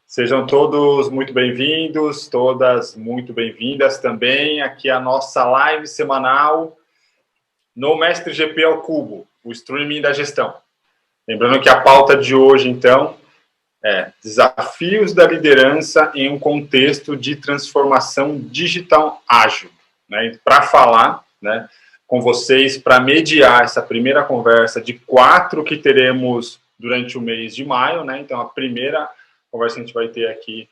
Sejam todos muito bem-vindos, todas muito bem-vindas também aqui a nossa live semanal no Mestre GP ao Cubo, o streaming da gestão. Lembrando que a pauta de hoje, então, é desafios da liderança em um contexto de transformação digital ágil. Né? Para falar, né, com vocês, para mediar essa primeira conversa de 4 que teremos durante o mês de maio, né? Então, a primeira conversa que a gente vai ter aqui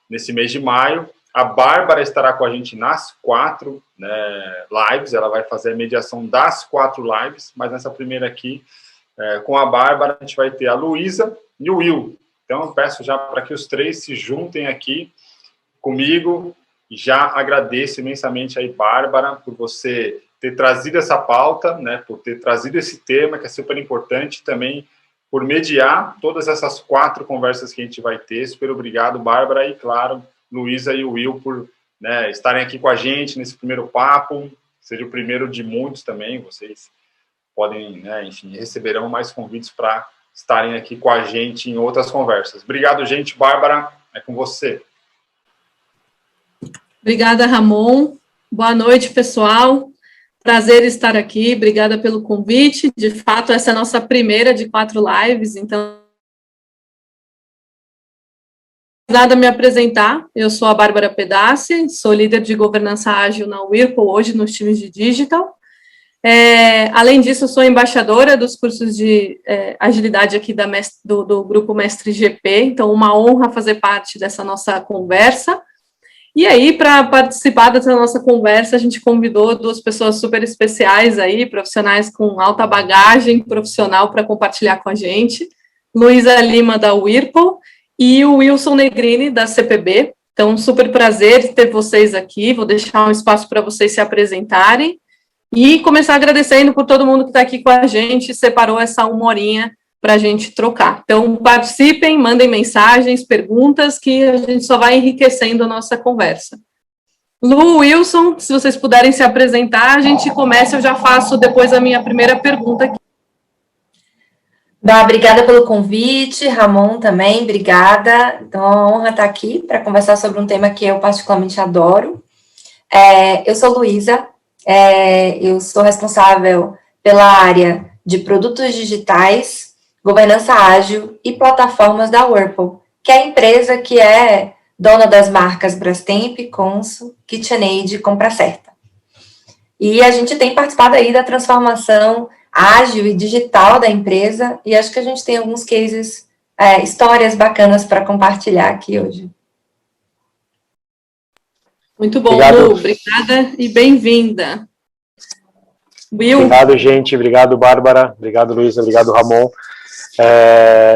nesse mês de maio. A Bárbara estará com a gente nas 4 lives, ela vai fazer a mediação das 4 lives, mas nessa primeira aqui, com a Bárbara, a gente vai ter a Luísa e o Will. Então, eu peço já para que os 3 se juntem aqui comigo. Já agradeço imensamente aí, Bárbara, por você ter trazido essa pauta, né, por ter trazido esse tema, que é super importante, também por mediar todas essas 4 conversas que a gente vai ter. Super obrigado, Bárbara, e, claro, Luísa e o Will por estarem aqui com a gente nesse primeiro papo. Seja o primeiro de muitos também. Vocês podem, enfim, receberão mais convites para estarem aqui com a gente em outras conversas. Obrigado, gente. Bárbara, é com você. Obrigada, Ramon. Boa noite, pessoal. Prazer estar aqui. Obrigada pelo convite. De fato, essa é a nossa primeira de 4 lives, então... Nada a me apresentar, eu sou a Bárbara Pedassi, sou líder de governança ágil na Whirlpool, hoje nos times de digital. Além disso, eu sou embaixadora dos cursos de agilidade aqui do Grupo Mestre GP, então uma honra fazer parte dessa nossa conversa. E aí, para participar dessa nossa conversa, a gente convidou 2 pessoas super especiais aí, profissionais com alta bagagem profissional para compartilhar com a gente, Luísa Lima, da Whirlpool, e o Wilson Negrini, da CPB. Então, super prazer ter vocês aqui, vou deixar um espaço para vocês se apresentarem, e começar agradecendo por todo mundo que está aqui com a gente, separou essa 1 horinha para a gente trocar. Então, participem, mandem mensagens, perguntas, que a gente só vai enriquecendo a nossa conversa. Lu, Wilson, se vocês puderem se apresentar, a gente começa, eu já faço depois a minha primeira pergunta aqui. Obrigada pelo convite, Ramon também, obrigada. Então, é uma honra estar aqui para conversar sobre um tema que eu particularmente adoro. Eu sou Luísa, eu sou responsável pela área de produtos digitais, governança ágil e plataformas da Whirlpool, que é a empresa que é dona das marcas Brastemp, Consul, KitchenAid e Compra Certa. E a gente tem participado aí da transformação ágil e digital da empresa, e acho que a gente tem alguns cases, histórias bacanas para compartilhar aqui hoje. Muito bom, Lu, obrigada e bem-vinda. Will? Obrigado, gente, obrigado, Bárbara, obrigado, Luísa, obrigado, Ramon.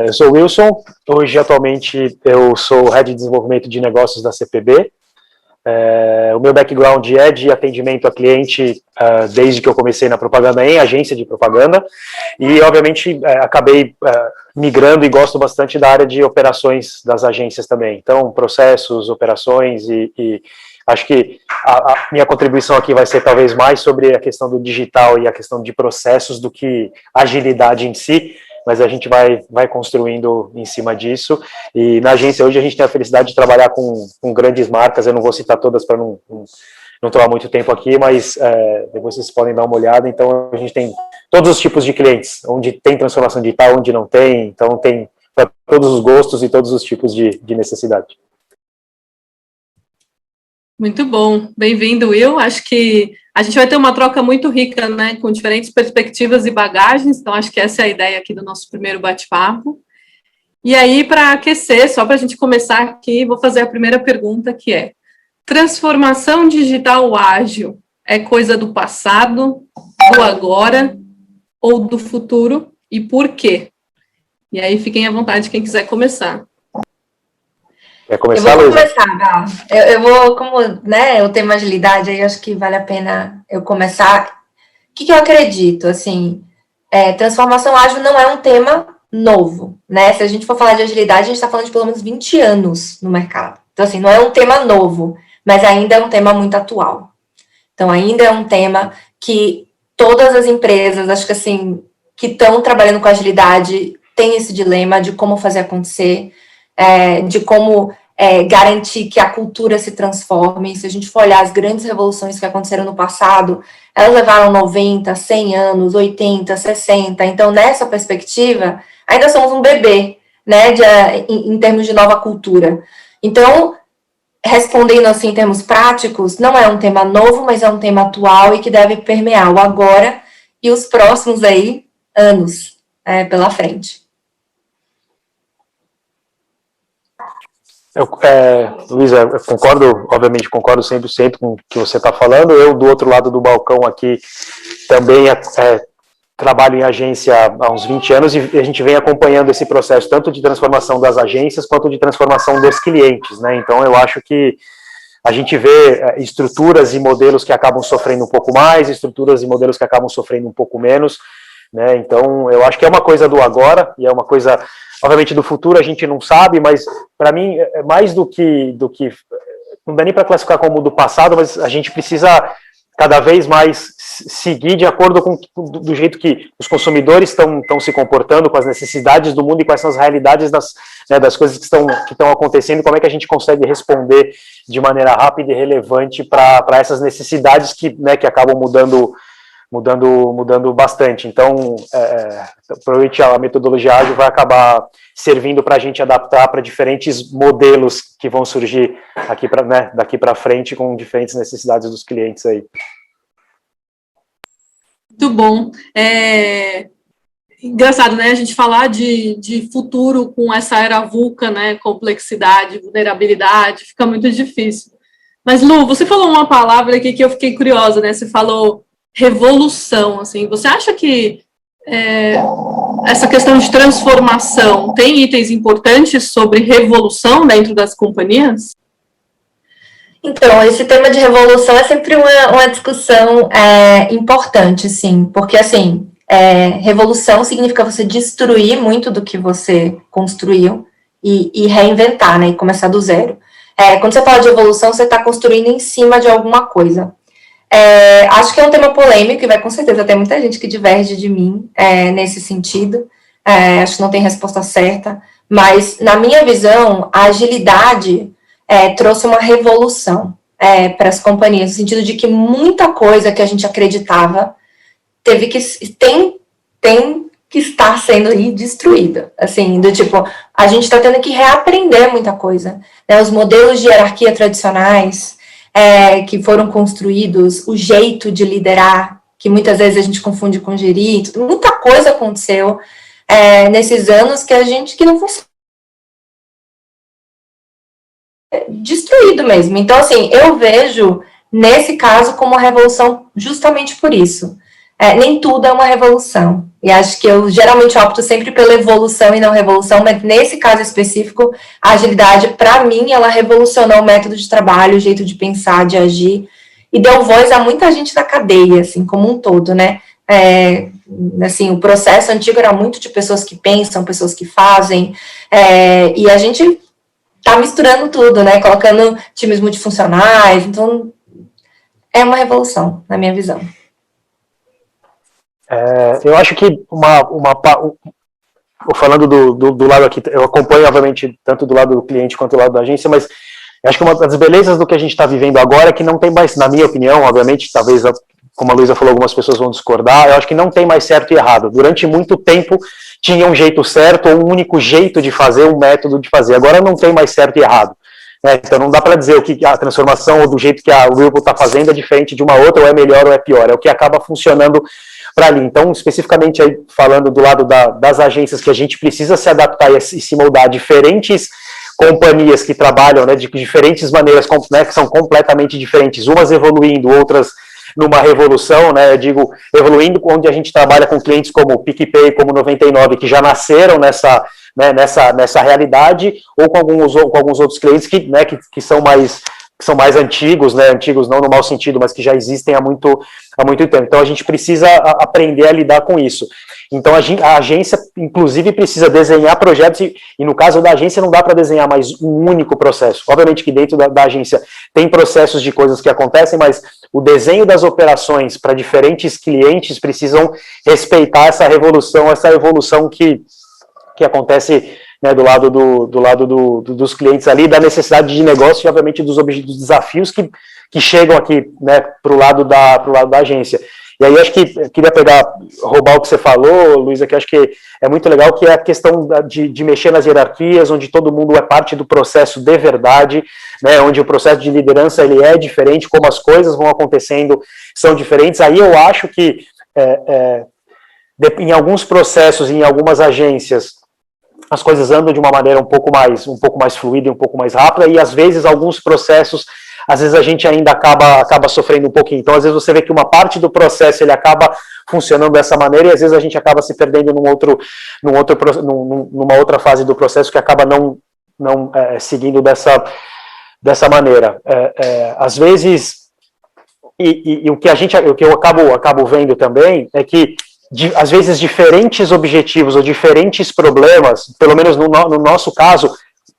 Eu sou o Wilson, hoje atualmente eu sou Head de Desenvolvimento de Negócios da CPB. O meu background é de atendimento a cliente desde que eu comecei na propaganda em agência de propaganda e obviamente acabei migrando e gosto bastante da área de operações das agências também. Então, processos, operações e acho que a minha contribuição aqui vai ser talvez mais sobre a questão do digital e a questão de processos do que agilidade em si, mas a gente vai construindo em cima disso, e na agência hoje a gente tem a felicidade de trabalhar com grandes marcas, eu não vou citar todas para não tomar muito tempo aqui, mas depois vocês podem dar uma olhada. Então a gente tem todos os tipos de clientes, onde tem transformação digital, onde não tem, então tem para todos os gostos e todos os tipos de necessidade. Muito bom, bem-vindo, Will. Acho que a gente vai ter uma troca muito rica, né, com diferentes perspectivas e bagagens, então acho que essa é a ideia aqui do nosso primeiro bate-papo. E aí, para aquecer, só para a gente começar aqui, vou fazer a primeira pergunta, que é: transformação digital ágil é coisa do passado, do agora ou do futuro, e por quê? E aí, fiquem à vontade, quem quiser começar. Quer começar, Luísa? Eu vou começar, eu vou, como, né, eu tenho agilidade, aí acho que vale a pena eu começar. O que eu acredito, assim, transformação ágil não é um tema novo, né? Se a gente for falar de agilidade, a gente está falando de pelo menos 20 anos no mercado. Então, assim, não é um tema novo, mas ainda é um tema muito atual. Então, ainda é um tema que todas as empresas, acho que assim, que estão trabalhando com agilidade, têm esse dilema de como fazer acontecer. de como garantir que a cultura se transforme. Se a gente for olhar as grandes revoluções que aconteceram no passado, elas levaram 90, 100 anos, 80, 60. Então, nessa perspectiva, ainda somos um bebê, né, em termos de nova cultura. Então, respondendo assim em termos práticos, não é um tema novo, mas é um tema atual e que deve permear o agora e os próximos aí anos pela frente. Luísa, eu concordo, obviamente concordo 100% com o que você está falando. Eu, do outro lado do balcão aqui, também trabalho em agência há uns 20 anos e a gente vem acompanhando esse processo, tanto de transformação das agências, quanto de transformação dos clientes, né? Então, eu acho que a gente vê estruturas e modelos que acabam sofrendo um pouco mais, estruturas e modelos que acabam sofrendo um pouco menos, né? Então, eu acho que é uma coisa do agora e é uma coisa, obviamente, do futuro a gente não sabe, mas para mim é mais do que não dá nem para classificar como do passado, mas a gente precisa cada vez mais seguir de acordo com do jeito que os consumidores estão se comportando, com as necessidades do mundo e quais são as realidades das coisas que estão acontecendo, como é que a gente consegue responder de maneira rápida e relevante para essas necessidades que acabam mudando bastante. Então, provavelmente a metodologia ágil vai acabar servindo para a gente adaptar para diferentes modelos que vão surgir daqui para frente com diferentes necessidades dos clientes aí. Muito bom. Engraçado, né, a gente falar de futuro com essa era VUCA, né, complexidade, vulnerabilidade, fica muito difícil. Mas, Lu, você falou uma palavra aqui que eu fiquei curiosa, né, você falou revolução, assim, você acha que essa questão de transformação tem itens importantes sobre revolução dentro das companhias? Então, esse tema de revolução é sempre uma discussão importante, sim, porque, assim, revolução significa você destruir muito do que você construiu e reinventar, né, e começar do zero. Quando você fala de evolução, você está construindo em cima de alguma coisa. Acho que é um tema polêmico e vai com certeza ter muita gente que diverge de mim nesse sentido. Acho que não tem resposta certa, mas na minha visão, a agilidade trouxe uma revolução para as companhias, no sentido de que muita coisa que a gente acreditava tem que estar sendo destruída, assim, do tipo, a gente está tendo que reaprender muita coisa, né? Os modelos de hierarquia tradicionais que foram construídos, o jeito de liderar, que muitas vezes a gente confunde com gerir, muita coisa aconteceu nesses anos que não funciona. Destruído mesmo. Então, assim, eu vejo nesse caso como uma revolução justamente por isso. Nem tudo é uma revolução. E acho que eu geralmente opto sempre pela evolução e não revolução, mas nesse caso específico, a agilidade, para mim, ela revolucionou o método de trabalho, o jeito de pensar, de agir, e deu voz a muita gente na cadeia, assim, como um todo, né? Assim, o processo antigo era muito de pessoas que pensam, pessoas que fazem, e a gente tá misturando tudo, né? Colocando times multifuncionais, então é uma revolução, na minha visão. Eu acho que falando do lado aqui, eu acompanho, obviamente, tanto do lado do cliente quanto do lado da agência, mas eu acho que uma das belezas do que a gente está vivendo agora é que não tem mais, na minha opinião, obviamente, talvez, como a Luísa falou, algumas pessoas vão discordar, eu acho que não tem mais certo e errado. Durante muito tempo tinha um jeito certo, ou um único jeito de fazer, um método de fazer. Agora não tem mais certo e errado. Então não dá para dizer o que a transformação ou do jeito que a Whirlpool está fazendo é diferente de uma outra, ou é melhor ou é pior. É o que acaba funcionando para ali. Então, especificamente aí, falando do lado das agências, que a gente precisa se adaptar e se moldar a diferentes companhias que trabalham, né, de diferentes maneiras, né, que são completamente diferentes, umas evoluindo, outras numa revolução, né, eu digo, evoluindo, onde a gente trabalha com clientes como o PicPay, como 99, que já nasceram nessa realidade, ou com alguns outros clientes que são mais antigos, né, antigos não no mau sentido, mas que já existem há muito tempo. Então, a gente precisa aprender a lidar com isso. Então, a agência, inclusive, precisa desenhar projetos, e no caso da agência, não dá para desenhar mais um único processo. Obviamente que dentro da agência tem processos de coisas que acontecem, mas o desenho das operações para diferentes clientes precisam respeitar essa evolução que acontece né, do lado dos clientes ali, da necessidade de negócio e, obviamente, dos desafios que chegam aqui, né, para o lado da agência. E aí, acho que queria roubar o que você falou, Luísa, que acho que é muito legal, que é a questão de mexer nas hierarquias, onde todo mundo é parte do processo de verdade, né, onde o processo de liderança ele é diferente, como as coisas vão acontecendo são diferentes. Aí eu acho que em alguns processos, em algumas agências, as coisas andam de uma maneira um pouco mais fluida e um pouco mais rápida, e às vezes alguns processos, às vezes a gente ainda acaba sofrendo um pouquinho. Então, às vezes você vê que uma parte do processo ele acaba funcionando dessa maneira, e às vezes a gente acaba se perdendo numa outra fase do processo que acaba não seguindo dessa maneira. Às vezes, e o que eu acabo vendo também é que às vezes diferentes objetivos ou diferentes problemas, pelo menos no nosso caso,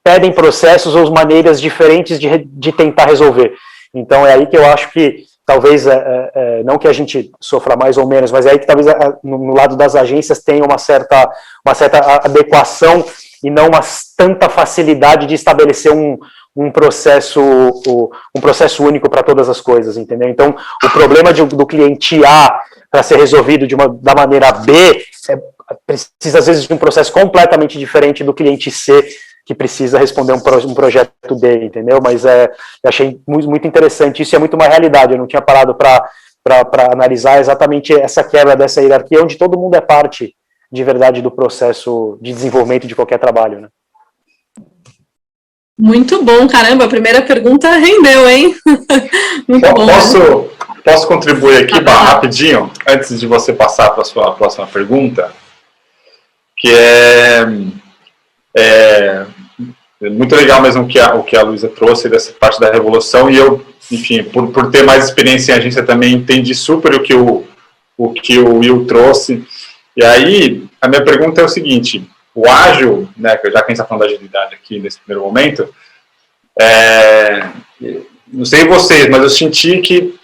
pedem processos ou maneiras diferentes de tentar resolver. Então é aí que eu acho que talvez, não que a gente sofra mais ou menos, mas é aí que talvez no lado das agências tenha uma certa adequação e não tanta facilidade de estabelecer um processo único para todas as coisas, entendeu? Então, o problema do cliente A para ser resolvido da maneira B precisa, às vezes, de um processo completamente diferente do cliente C, que precisa responder um projeto D, entendeu? Mas eu achei muito interessante, isso é muito uma realidade, eu não tinha parado para analisar exatamente essa quebra dessa hierarquia, onde todo mundo é parte, de verdade, do processo de desenvolvimento de qualquer trabalho, né? Muito bom, caramba, a primeira pergunta rendeu, hein? Muito bom. Posso contribuir aqui rapidinho, antes de você passar para a sua próxima pergunta, que é muito legal mesmo o que a Luísa trouxe dessa parte da revolução, e eu, enfim, por ter mais experiência em agência também entendi super o que o Will trouxe. E aí, a minha pergunta é o seguinte: o ágil, né, já que a gente está falando da agilidade aqui nesse primeiro momento, não sei vocês, mas eu senti que,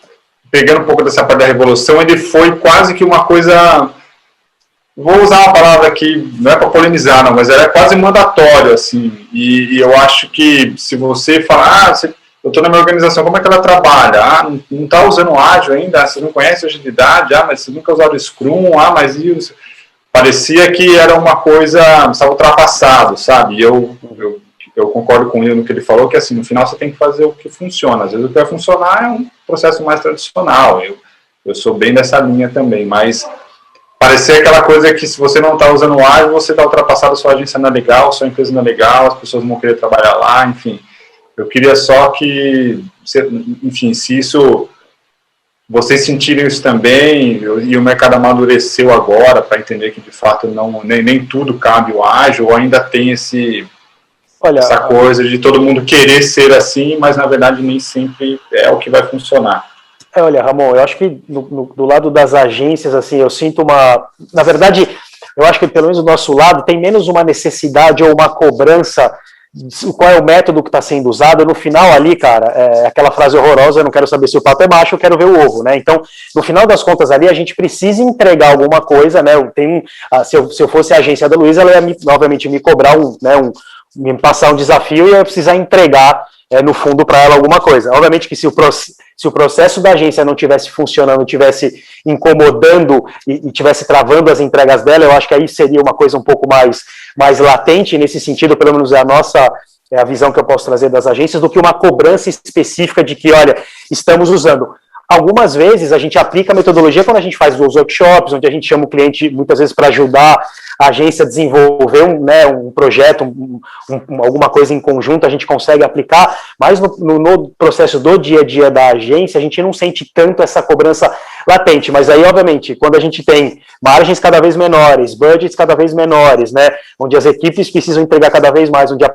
pegando um pouco dessa parte da revolução, ele foi quase que uma coisa, vou usar uma palavra aqui, não é para polemizar, não, mas ela é quase mandatória, assim, e eu acho que se você falar, eu estou na minha organização, como é que ela trabalha? Não está usando ágil ainda? Você não conhece agilidade? Mas você nunca usaram Scrum? Mas isso... Parecia que era uma coisa, estava ultrapassado, sabe? E eu concordo com ele no que ele falou, que assim, no final você tem que fazer o que funciona. Às vezes o que vai funcionar é um processo mais tradicional. Eu sou bem dessa linha também, mas parecia aquela coisa que se você não está usando o ágil, você está ultrapassado, sua agência não é legal, sua empresa não é legal, as pessoas não vão querer trabalhar lá, enfim. Eu queria só que, enfim, se isso... Vocês sentiram isso também, e o mercado amadureceu agora para entender que, de fato, nem tudo cabe o ágil, ou ainda tem essa coisa de todo mundo querer ser assim, mas, na verdade, nem sempre é o que vai funcionar. Olha, Ramon, eu acho que do lado das agências, assim, eu sinto na verdade, eu acho que, pelo menos do nosso lado, tem menos uma necessidade ou uma cobrança qual é o método que está sendo usado. No final ali, cara, aquela frase horrorosa, eu não quero saber se o pato é macho, eu quero ver o ovo, né? Então, no final das contas ali, a gente precisa entregar alguma coisa, né? Se eu fosse a agência da Luísa, ela ia, obviamente, me cobrar me passar um desafio e eu ia precisar entregar, no fundo, para ela alguma coisa. Obviamente que se o processo da agência não estivesse funcionando, estivesse incomodando e estivesse travando as entregas dela, eu acho que aí seria uma coisa um pouco mais latente nesse sentido, pelo menos é a visão que eu posso trazer das agências, do que uma cobrança específica de que, olha, estamos usando. Algumas vezes a gente aplica a metodologia quando a gente faz os workshops, onde a gente chama o cliente muitas vezes para ajudar a agência a desenvolver um projeto, alguma coisa em conjunto, a gente consegue aplicar, mas no processo do dia a dia da agência, a gente não sente tanto essa cobrança latente. Mas aí, obviamente, quando a gente tem margens cada vez menores, budgets cada vez menores, né, onde as equipes precisam entregar cada vez mais, onde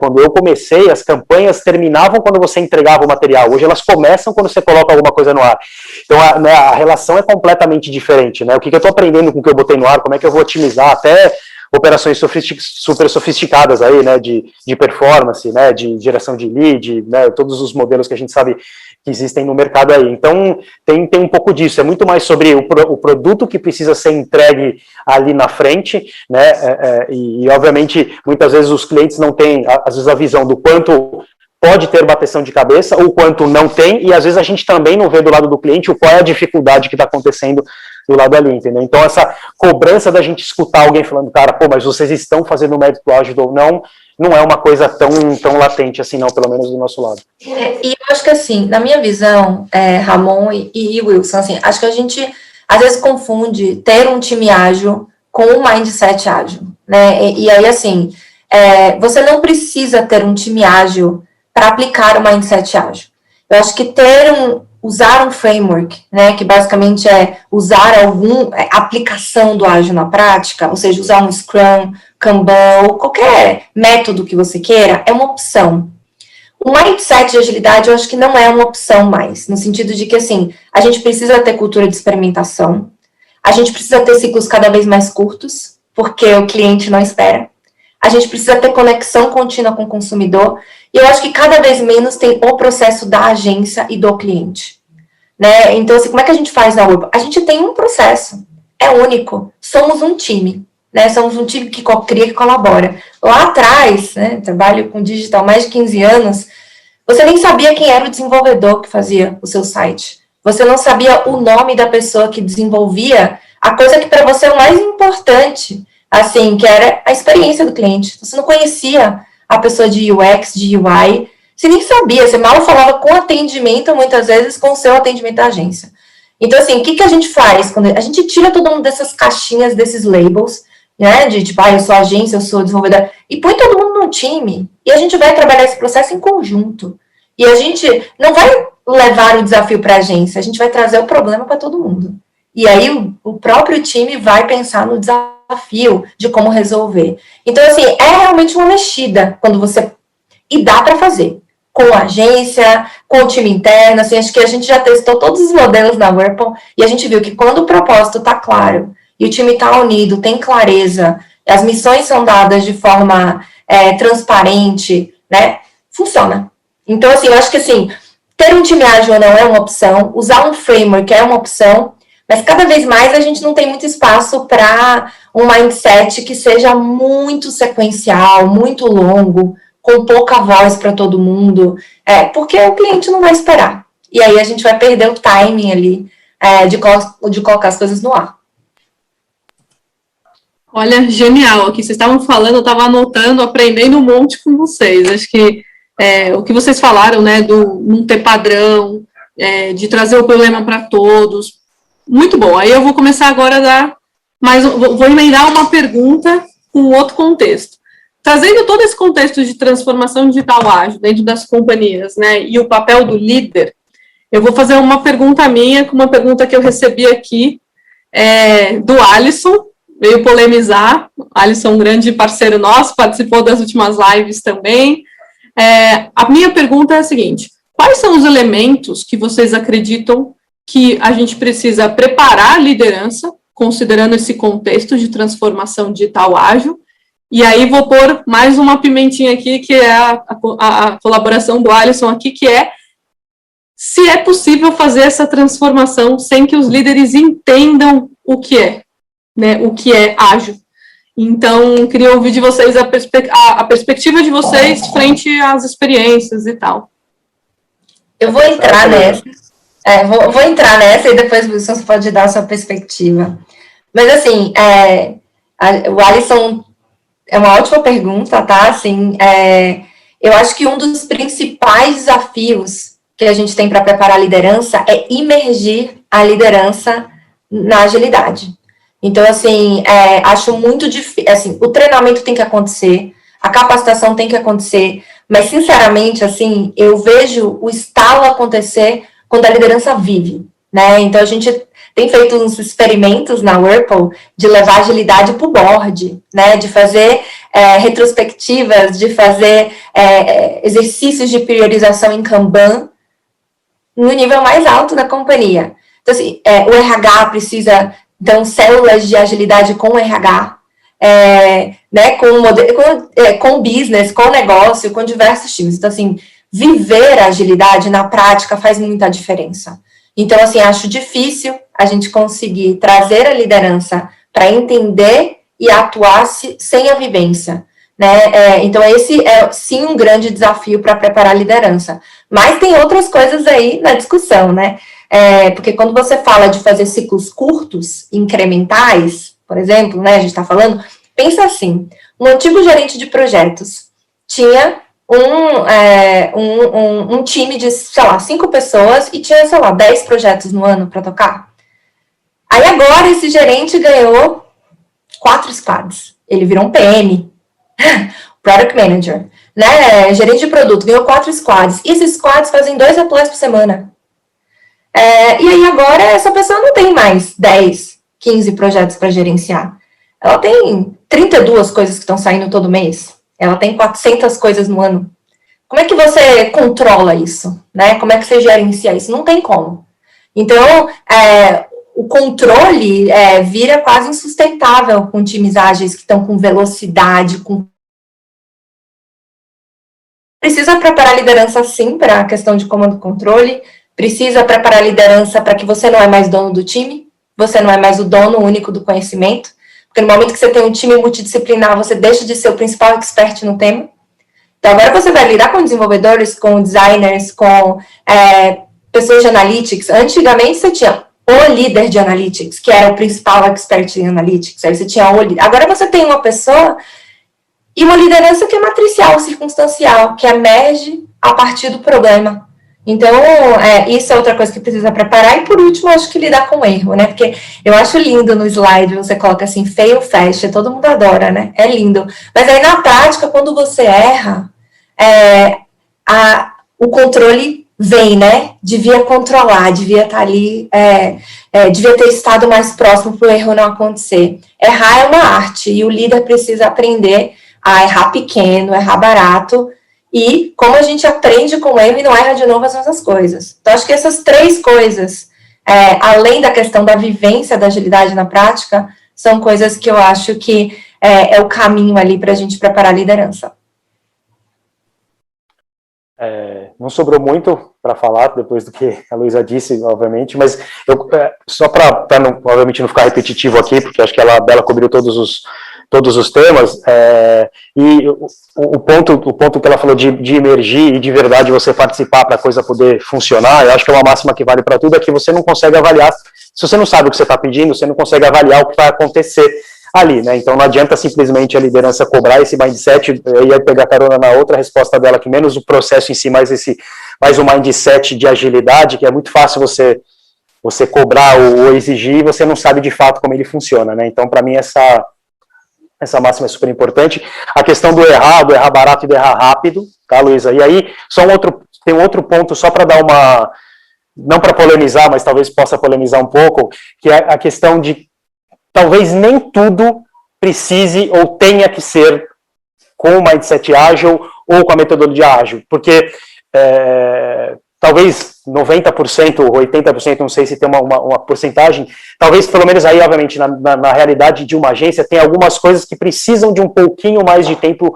quando eu comecei, as campanhas terminavam quando você entregava o material. Hoje elas começam quando você coloca alguma coisa no ar. Então a relação é completamente diferente, né? O que eu estou aprendendo com o que eu botei no ar, como é que eu vou otimizar, até operações super sofisticadas aí, né, de performance, né, de geração de lead, né, todos os modelos que a gente sabe que existem no mercado aí. Então, tem um pouco disso, é muito mais sobre o produto que precisa ser entregue ali na frente, né, e obviamente, muitas vezes os clientes não têm, às vezes, a visão do quanto pode ter bateção de cabeça, ou quanto não tem, e às vezes a gente também não vê do lado do cliente qual é a dificuldade que está acontecendo do lado ali, entendeu? Então, essa cobrança da gente escutar alguém falando, cara, pô, mas vocês estão fazendo o método ágil ou não é uma coisa tão latente assim, não, pelo menos do nosso lado. E eu acho que, assim, na minha visão, Ramon e Wilson, assim, acho que a gente, às vezes, confunde ter um time ágil com um mindset ágil, né? E aí, assim, você não precisa ter um time ágil para aplicar o mindset ágil. Eu acho que usar um framework, né, que basicamente é usar aplicação do ágil na prática, ou seja, usar um Scrum, Kanban, ou qualquer método que você queira, é uma opção. O mindset de agilidade, eu acho que não é uma opção mais, no sentido de que, assim, a gente precisa ter cultura de experimentação, a gente precisa ter ciclos cada vez mais curtos, porque o cliente não espera, a gente precisa ter conexão contínua com o consumidor, e eu acho que cada vez menos tem o processo da agência e do cliente, né? Então, assim, como é que a gente faz na Whirlpool? A gente tem um processo, é único, somos um time, né? Somos um time que cria, que colabora. Lá atrás, né, trabalho com digital há mais de 15 anos, você nem sabia quem era o desenvolvedor que fazia o seu site, você não sabia o nome da pessoa que desenvolvia a coisa que para você é o mais importante, assim, que era a experiência do cliente. Você não conhecia a pessoa de UX, de UI, você nem sabia, você mal falava com atendimento, muitas vezes, com o seu atendimento da agência. Então, assim, o que a gente faz? Quando a gente tira todo mundo dessas caixinhas, desses labels, né, de tipo, eu sou agência, eu sou desenvolvedora, e põe todo mundo num time, e a gente vai trabalhar esse processo em conjunto. E a gente não vai levar o desafio para a agência, a gente vai trazer o problema para todo mundo. E aí o próprio time vai pensar no desafio de como resolver. Então, assim, é realmente uma mexida quando você... E dá para fazer. Com a agência, com o time interno, assim, acho que a gente já testou todos os modelos na Whirlpool e a gente viu que quando o propósito está claro e o time está unido, tem clareza, as missões são dadas de forma transparente, né, funciona. Então, assim, eu acho que, assim, ter um time ágil não é uma opção, usar um framework é uma opção, mas cada vez mais a gente não tem muito espaço para um mindset que seja muito sequencial, muito longo, com pouca voz para todo mundo, porque o cliente não vai esperar. E aí a gente vai perder o timing ali de colocar as coisas no ar. Olha, genial. Aqui vocês estavam falando, eu estava anotando, aprendendo um monte com vocês. Acho que o que vocês falaram, né, do não ter padrão, de trazer o problema para todos, muito bom. Aí eu vou começar agora a dar vou emendar uma pergunta com outro contexto. Trazendo todo esse contexto de transformação digital ágil dentro das companhias, né, e o papel do líder, eu vou fazer uma pergunta minha, com uma pergunta que eu recebi aqui do Alisson, veio polemizar. Alisson, um grande parceiro nosso, participou das últimas lives também. A minha pergunta é a seguinte: quais são os elementos que vocês acreditam que a gente precisa preparar a liderança, considerando esse contexto de transformação digital ágil? E aí vou pôr mais uma pimentinha aqui, que é a colaboração do Alisson aqui, que é se é possível fazer essa transformação sem que os líderes entendam o que é, né, o que é ágil. Então, queria ouvir de vocês a perspectiva de vocês frente às experiências e tal. Eu vou entrar nessa. Vou entrar nessa e depois você pode dar a sua perspectiva. Mas, assim, o Alisson... É uma ótima pergunta, tá? Assim, eu acho que um dos principais desafios que a gente tem para preparar a liderança é imergir a liderança na agilidade. Então, assim, acho muito difícil. Assim, o treinamento tem que acontecer, a capacitação tem que acontecer, mas, sinceramente, assim, eu vejo o estalo acontecer quando a liderança vive, né? Então, a gente tem feito uns experimentos na Whirlpool de levar agilidade para o board, né, de fazer retrospectivas, de fazer exercícios de priorização em Kanban no nível mais alto da companhia. Então, assim, o RH precisa, então, células de agilidade com o RH, né, com business, com negócio, com diversos times. Então, assim, viver a agilidade na prática faz muita diferença. Então, assim, acho difícil a gente conseguir trazer a liderança para entender e atuar sem a vivência, né? Então, esse é, sim, um grande desafio para preparar a liderança. Mas tem outras coisas aí na discussão, né? Porque quando você fala de fazer ciclos curtos, incrementais, por exemplo, né, a gente está falando, pensa assim, um antigo gerente de projetos tinha um time de, sei lá, 5 pessoas e tinha, sei lá, 10 projetos no ano para tocar. Aí agora esse gerente ganhou 4 squads. Ele virou um PM, Product Manager, né? Gerente de produto, ganhou 4 squads. E esses squads fazem 2 deploys por semana. E aí agora essa pessoa não tem mais 10, 15 projetos para gerenciar. Ela tem 32 coisas que estão saindo todo mês. Ela tem 400 coisas no ano. Como é que você controla isso? Né? Como é que você gerencia isso? Não tem como. Então, o controle vira quase insustentável com times ágeis que estão com velocidade, Precisa preparar a liderança, sim, para a questão de comando e controle. Precisa preparar a liderança para que você não é mais dono do time. Você não é mais o dono único do conhecimento. Porque no momento que você tem um time multidisciplinar, você deixa de ser o principal expert no tema. Então, agora você vai lidar com desenvolvedores, com designers, com pessoas de analytics. Antigamente, você tinha o líder de analytics, que era o principal expert em analytics. Aí você tinha o líder. Agora você tem uma pessoa e uma liderança que é matricial, circunstancial, que emerge a partir do problema. Então, isso é outra coisa que precisa preparar. E, por último, acho que lidar com o erro, né? Porque eu acho lindo no slide, você coloca assim, fail fast, todo mundo adora, né? É lindo. Mas aí, na prática, quando você erra, o controle vem, né? Devia controlar, devia estar ali, devia ter estado mais próximo para o erro não acontecer. Errar é uma arte, e o líder precisa aprender a errar pequeno, errar barato, e como a gente aprende com o erro e não erra de novo as mesmas coisas. Então, acho que essas 3 coisas, além da questão da vivência da agilidade na prática, são coisas que eu acho que é o caminho ali para a gente preparar a liderança. Não sobrou muito para falar, depois do que a Luísa disse, obviamente, mas só para obviamente não ficar repetitivo aqui, porque acho que ela cobriu todos os temas, e o ponto que ela falou de emergir e de verdade você participar para a coisa poder funcionar, eu acho que é uma máxima que vale para tudo, é que você não consegue avaliar, se você não sabe o que você está pedindo, você não consegue avaliar o que vai acontecer ali, né? Então não adianta simplesmente a liderança cobrar esse mindset, eu ia pegar carona na outra resposta dela, que menos o processo em si, mais o mindset de agilidade, que é muito fácil você cobrar ou exigir, e você não sabe de fato como ele funciona, né? Então, para mim, essa máxima é super importante. A questão do errar barato e do errar rápido, tá, Luísa? E aí, tem um outro ponto, só para dar uma, não para polemizar, mas talvez possa polemizar um pouco, que é a questão de talvez nem tudo precise ou tenha que ser com o mindset ágil ou com a metodologia ágil, porque talvez 90% ou 80%, não sei se tem uma porcentagem, talvez pelo menos aí, obviamente, na realidade de uma agência, tem algumas coisas que precisam de um pouquinho mais de tempo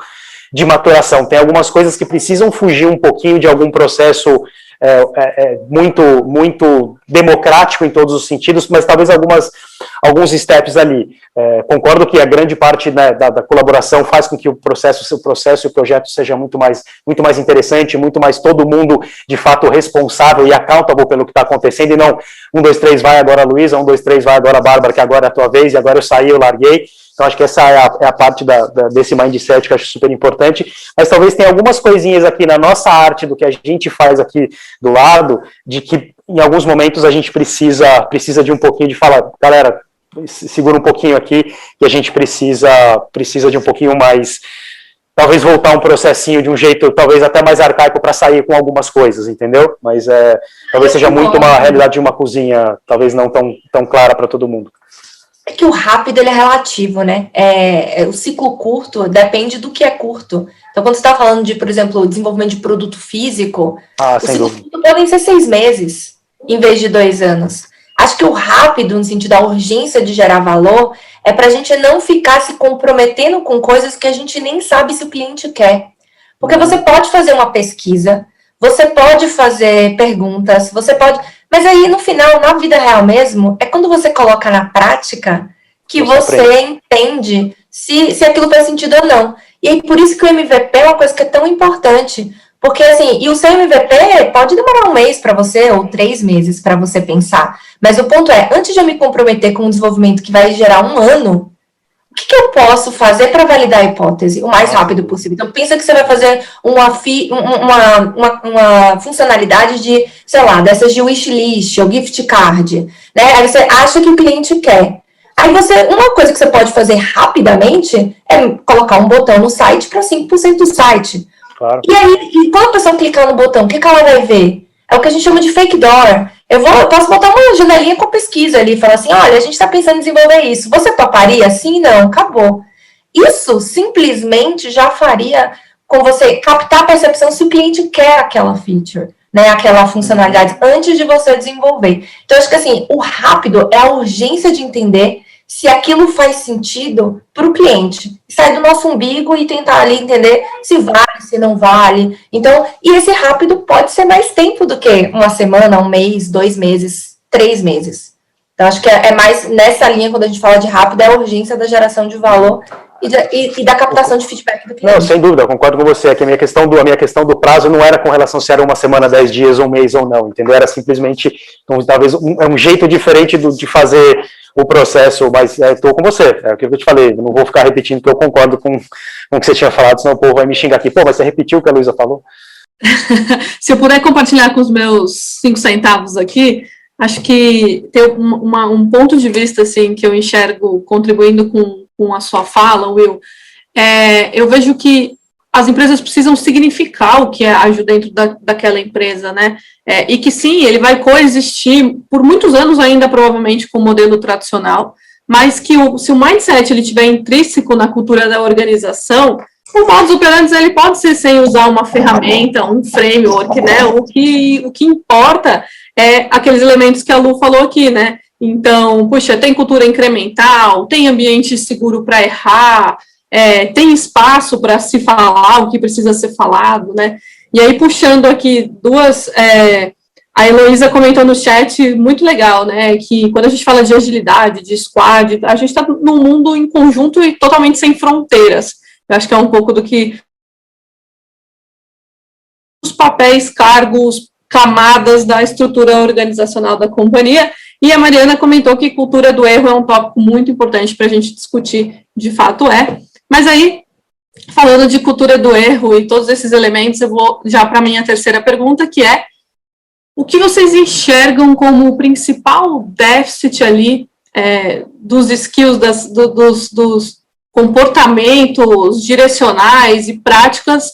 de maturação, tem algumas coisas que precisam fugir um pouquinho de algum processo muito democrático em todos os sentidos, mas talvez alguns steps ali. Concordo que a grande parte, né, da colaboração faz com que o processo e o projeto seja muito mais interessante, muito mais todo mundo, de fato, responsável e accountable pelo que está acontecendo, e não 1, 2, 3, vai agora, Luísa, 1, 2, 3, vai agora, Bárbara, que agora é a tua vez, e agora eu saí, eu larguei. Então, acho que essa é a parte desse mindset que eu acho super importante, mas talvez tenha algumas coisinhas aqui na nossa arte, do que a gente faz aqui do lado, de que em alguns momentos a gente precisa de um pouquinho de falar, galera, segura um pouquinho aqui, que a gente precisa de um pouquinho mais, talvez voltar um processinho de um jeito talvez até mais arcaico para sair com algumas coisas, entendeu? Mas talvez seja muito uma realidade de uma cozinha, talvez não tão clara para todo mundo. É que o rápido, ele é relativo, né? O ciclo curto depende do que é curto. Então, quando você está falando de, por exemplo, desenvolvimento de produto físico, o ciclo curto podem ser 6 meses, em vez de 2 anos. Acho que o rápido, no sentido da urgência de gerar valor, é para a gente não ficar se comprometendo com coisas que a gente nem sabe se o cliente quer. Porque você pode fazer uma pesquisa, você pode fazer perguntas, você pode... Mas aí, no final, na vida real mesmo, é quando você coloca na prática que você entende se aquilo faz sentido ou não. E aí, por isso que o MVP é uma coisa que é tão importante. Porque, assim, e o seu MVP pode demorar 1 mês para você, ou 3 meses para você pensar. Mas o ponto é, antes de eu me comprometer com um desenvolvimento que vai gerar 1 ano, o que eu posso fazer para validar a hipótese o mais rápido possível? Então, pensa que você vai fazer uma funcionalidade de, sei lá, dessas de wishlist ou gift card, né? Aí você acha que o cliente quer. Aí uma coisa que você pode fazer rapidamente é colocar um botão no site para 5% do site. Claro. E aí, quando a pessoa clicar no botão, o que ela vai ver? É o que a gente chama de fake door. Eu posso botar uma janelinha com pesquisa ali e falar assim, olha, a gente está pensando em desenvolver isso. Você toparia? Sim, não, acabou. Isso simplesmente já faria com você captar a percepção se o cliente quer aquela feature, né, aquela funcionalidade, antes de você desenvolver. Então, acho que assim, o rápido é a urgência de entender se aquilo faz sentido para o cliente. Sair do nosso umbigo e tentar ali entender se vale, se não vale. Então, e esse rápido pode ser mais tempo do que 1 semana, 1 mês, 2 meses, 3 meses. Então, acho que é mais nessa linha, quando a gente fala de rápido, é a urgência da geração de valor e da captação de feedback do cliente. Não, sem dúvida, eu concordo com você, que a minha questão do prazo não era com relação se era 1 semana, 10 dias, 1 mês ou não, entendeu? Era simplesmente, talvez, um jeito diferente de fazer o processo, mas estou com você, é aquilo que eu te falei, não vou ficar repetindo que eu concordo com o que você tinha falado, senão o povo vai me xingar aqui, mas você repetiu o que a Luísa falou? Se eu puder compartilhar com os meus 5 centavos aqui, acho que tem um ponto de vista, assim, que eu enxergo contribuindo com a sua fala, Will, eu vejo que as empresas precisam significar o que é ágil dentro daquela empresa, né? E que sim, ele vai coexistir por muitos anos ainda, provavelmente, com o modelo tradicional, mas que se o mindset ele estiver intrínseco na cultura da organização, o modus operandi ele pode ser sem usar uma ferramenta, um framework, né? O que importa é aqueles elementos que a Lu falou aqui, né? Então, puxa, tem cultura incremental, tem ambiente seguro para errar, tem espaço para se falar o que precisa ser falado, né? E aí, puxando aqui a Heloísa comentou no chat, muito legal, né? Que quando a gente fala de agilidade, de squad, a gente está num mundo em conjunto e totalmente sem fronteiras. Eu acho que é um pouco do que os papéis, cargos, camadas da estrutura organizacional da companhia. E a Mariana comentou que cultura do erro é um tópico muito importante para a gente discutir, de fato é. Mas aí, falando de cultura do erro e todos esses elementos, eu vou já para a minha terceira pergunta, que é o que vocês enxergam como o principal déficit ali dos skills, dos comportamentos direcionais e práticas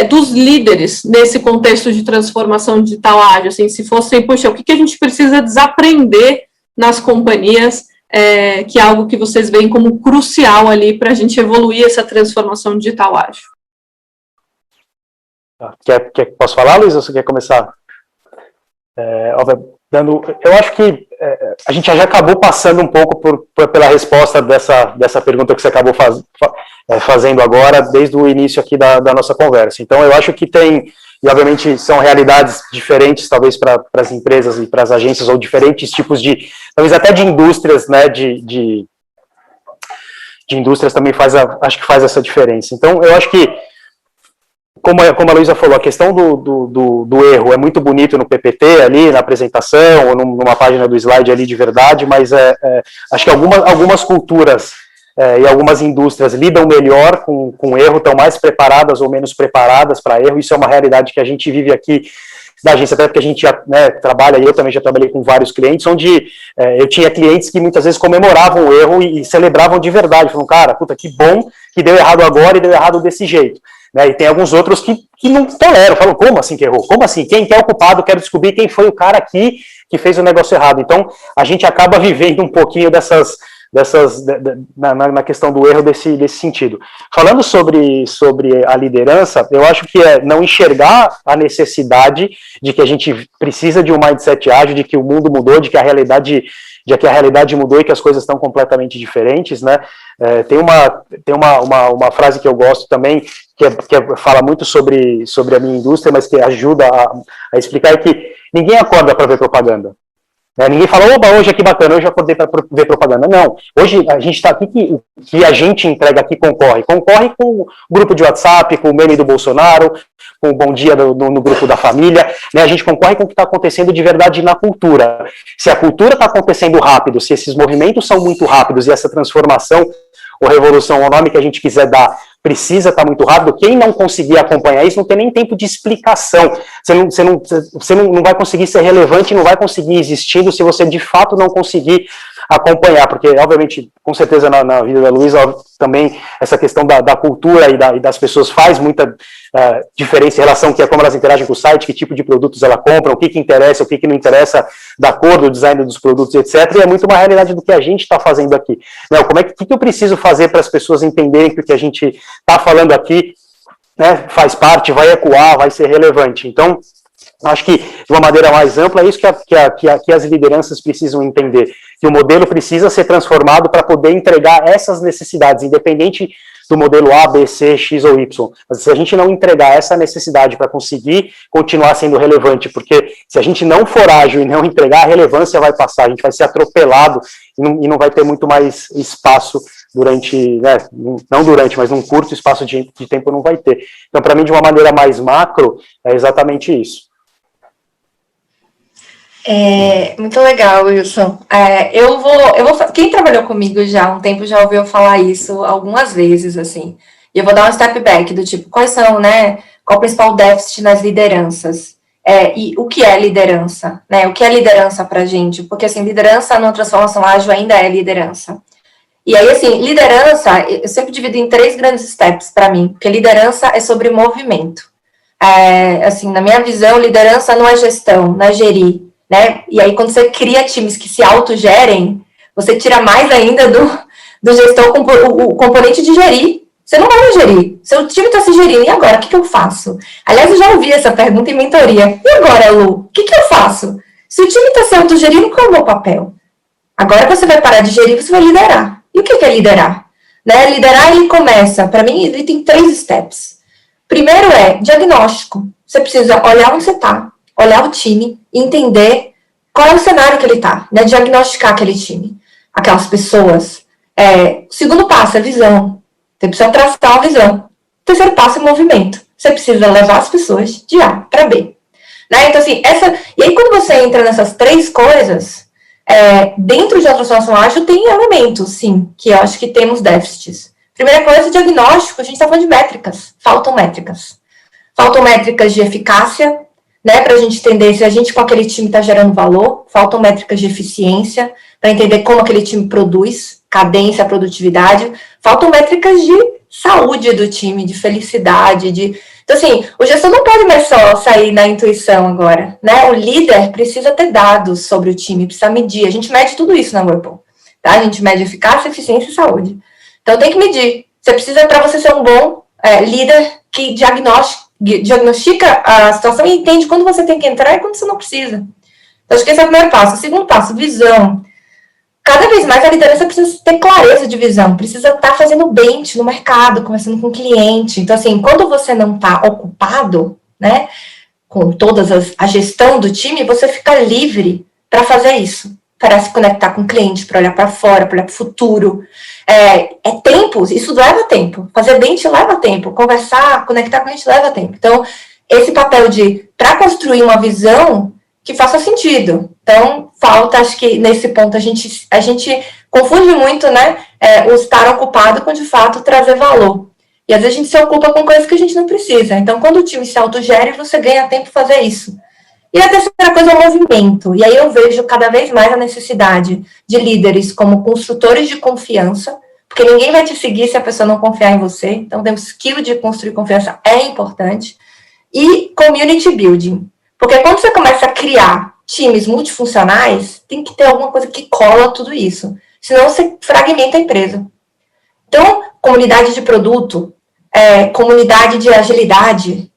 dos líderes nesse contexto de transformação digital ágil, assim, se fosse, puxa, o que a gente precisa desaprender nas companhias, que é algo que vocês veem como crucial ali para a gente evoluir essa transformação digital ágil. Posso falar, Luiz, ou você quer começar? Eu acho que a gente já acabou passando um pouco pela resposta dessa pergunta que você acabou fazendo agora, desde o início aqui da nossa conversa. Então, eu acho que tem, e obviamente são realidades diferentes, talvez para as empresas e para as agências, ou diferentes tipos talvez até de indústrias, né, de indústrias também acho que faz essa diferença. Então, eu acho que, como a Luísa falou, a questão do erro é muito bonito no PPT ali, na apresentação, ou numa página do slide ali de verdade, mas acho que algumas culturas e algumas indústrias lidam melhor com erro, estão mais preparadas ou menos preparadas para erro. Isso é uma realidade que a gente vive aqui da agência, até porque a gente já trabalha, e eu também já trabalhei com vários clientes, onde eu tinha clientes que muitas vezes comemoravam o erro e celebravam de verdade, falavam, cara, puta, que bom que deu errado agora e deu errado desse jeito. Né, e tem alguns outros que não toleram, falam, como assim que errou? Como assim? Quem é o culpado? Quero descobrir quem foi o cara aqui que fez o negócio errado. Então, a gente acaba vivendo um pouquinho na questão do erro desse sentido. Falando sobre a liderança, eu acho que é não enxergar a necessidade de que a gente precisa de um mindset ágil, de que o mundo mudou, de que a realidade mudou e que as coisas estão completamente diferentes, né? Tem uma frase que eu gosto também, que fala muito sobre a minha indústria, mas que ajuda a explicar, é que ninguém acorda para ver propaganda. Ninguém fala, oba, hoje é que bacana, hoje eu acordei para ver propaganda. Não, hoje a gente está aqui, que a gente entrega aqui concorre com o grupo de WhatsApp, com o meme do Bolsonaro, com o bom dia no grupo da família, né? A gente concorre com o que está acontecendo de verdade na cultura. Se a cultura está acontecendo rápido, se esses movimentos são muito rápidos e essa transformação ou revolução, o nome que a gente quiser dar, precisa estar muito rápido, quem não conseguir acompanhar isso não tem nem tempo de explicação. Você não vai conseguir ser relevante, não vai conseguir existindo se você de fato não conseguir acompanhar, porque obviamente, com certeza na vida da Luísa também essa questão da cultura e das pessoas faz muita diferença em relação a como elas interagem com o site, que tipo de produtos ela compra, o que interessa, o que não interessa, da cor, do design dos produtos, etc. E é muito uma realidade do que a gente está fazendo aqui. Né? Como que eu preciso fazer para as pessoas entenderem que o que a gente está falando aqui, né, faz parte, vai ecoar, vai ser relevante. Então, acho que, de uma maneira mais ampla, é isso que as lideranças precisam entender, que o modelo precisa ser transformado para poder entregar essas necessidades, independente do modelo A, B, C, X ou Y. Mas se a gente não entregar essa necessidade para conseguir continuar sendo relevante, porque se a gente não for ágil e não entregar, a relevância vai passar, a gente vai ser atropelado e não vai ter muito mais espaço mas num curto espaço de tempo não vai ter. Então, para mim, de uma maneira mais macro, é exatamente isso. Muito legal, Wilson. Quem trabalhou comigo já há um tempo já ouviu falar isso algumas vezes, assim. E eu vou dar um step back do tipo, qual o principal déficit nas lideranças? E o que é liderança? Né? O que é liderança pra gente? Porque, assim, liderança numa transformação ágil ainda é liderança. E aí, assim, liderança, eu sempre divido em 3 grandes steps para mim, porque liderança é sobre movimento. Assim, na minha visão, liderança não é gestão, não é gerir, né? E aí, quando você cria times que se autogerem, você tira mais ainda do gestor o componente de gerir. Você não vai gerir, seu time está se gerindo, e agora, o que eu faço? Aliás, eu já ouvi essa pergunta em mentoria. E agora, Lu, o que eu faço? Se o time está se autogerindo, qual é o meu papel? Agora que você vai parar de gerir, você vai liderar. E o que é liderar? Né? Liderar, ele começa, para mim, ele tem 3 steps. Primeiro é diagnóstico. Você precisa olhar onde você está, olhar o time, entender qual é o cenário que ele está, né? Diagnosticar aquele time, aquelas pessoas. O segundo passo é visão. Você precisa traçar uma visão. O terceiro passo é movimento. Você precisa levar as pessoas de A para B. Né? Então, assim, e aí quando você entra nessas 3 coisas, dentro de uma transformação ágil tem elementos, sim, que eu acho que temos déficits. Primeira coisa, diagnóstico, a gente está falando de métricas. Faltam métricas. Faltam métricas de eficácia, né, para a gente entender se a gente com aquele time está gerando valor. Faltam métricas de eficiência, para entender como aquele time produz, cadência, produtividade. Faltam métricas de saúde do time, de felicidade, Então, assim, o gestor não pode mais só sair na intuição agora, né? O líder precisa ter dados sobre o time, precisa medir. A gente mede tudo isso na Whirlpool, tá? A gente mede eficácia, eficiência e saúde. Então, tem que medir. Você precisa, para você ser um bom líder que diagnostica a situação e entende quando você tem que entrar e quando você não precisa. Então, acho que esse é o primeiro passo. O segundo passo, visão. Cada vez mais a liderança precisa ter clareza de visão, precisa estar fazendo bench no mercado, conversando com o cliente. Então, assim, quando você não está ocupado, né, com a gestão do time, você fica livre para fazer isso, para se conectar com o cliente, para olhar para fora, para olhar para o futuro. Tempo, isso leva tempo. Fazer bench leva tempo, conversar, conectar com o cliente leva tempo. Então, esse papel para construir uma visão que faça sentido. Então, falta, acho que nesse ponto a gente confunde muito, né, o estar ocupado com, de fato, trazer valor. E às vezes a gente se ocupa com coisas que a gente não precisa. Então, quando o time se autogere, você ganha tempo para fazer isso. E a terceira coisa é o movimento. E aí eu vejo cada vez mais a necessidade de líderes como construtores de confiança, porque ninguém vai te seguir se a pessoa não confiar em você. Então, o skill de construir confiança é importante. E community building. Porque quando você começa a criar times multifuncionais, tem que ter alguma coisa que cola tudo isso. senão você fragmenta a empresa. Então, comunidade de produto, comunidade de agilidade,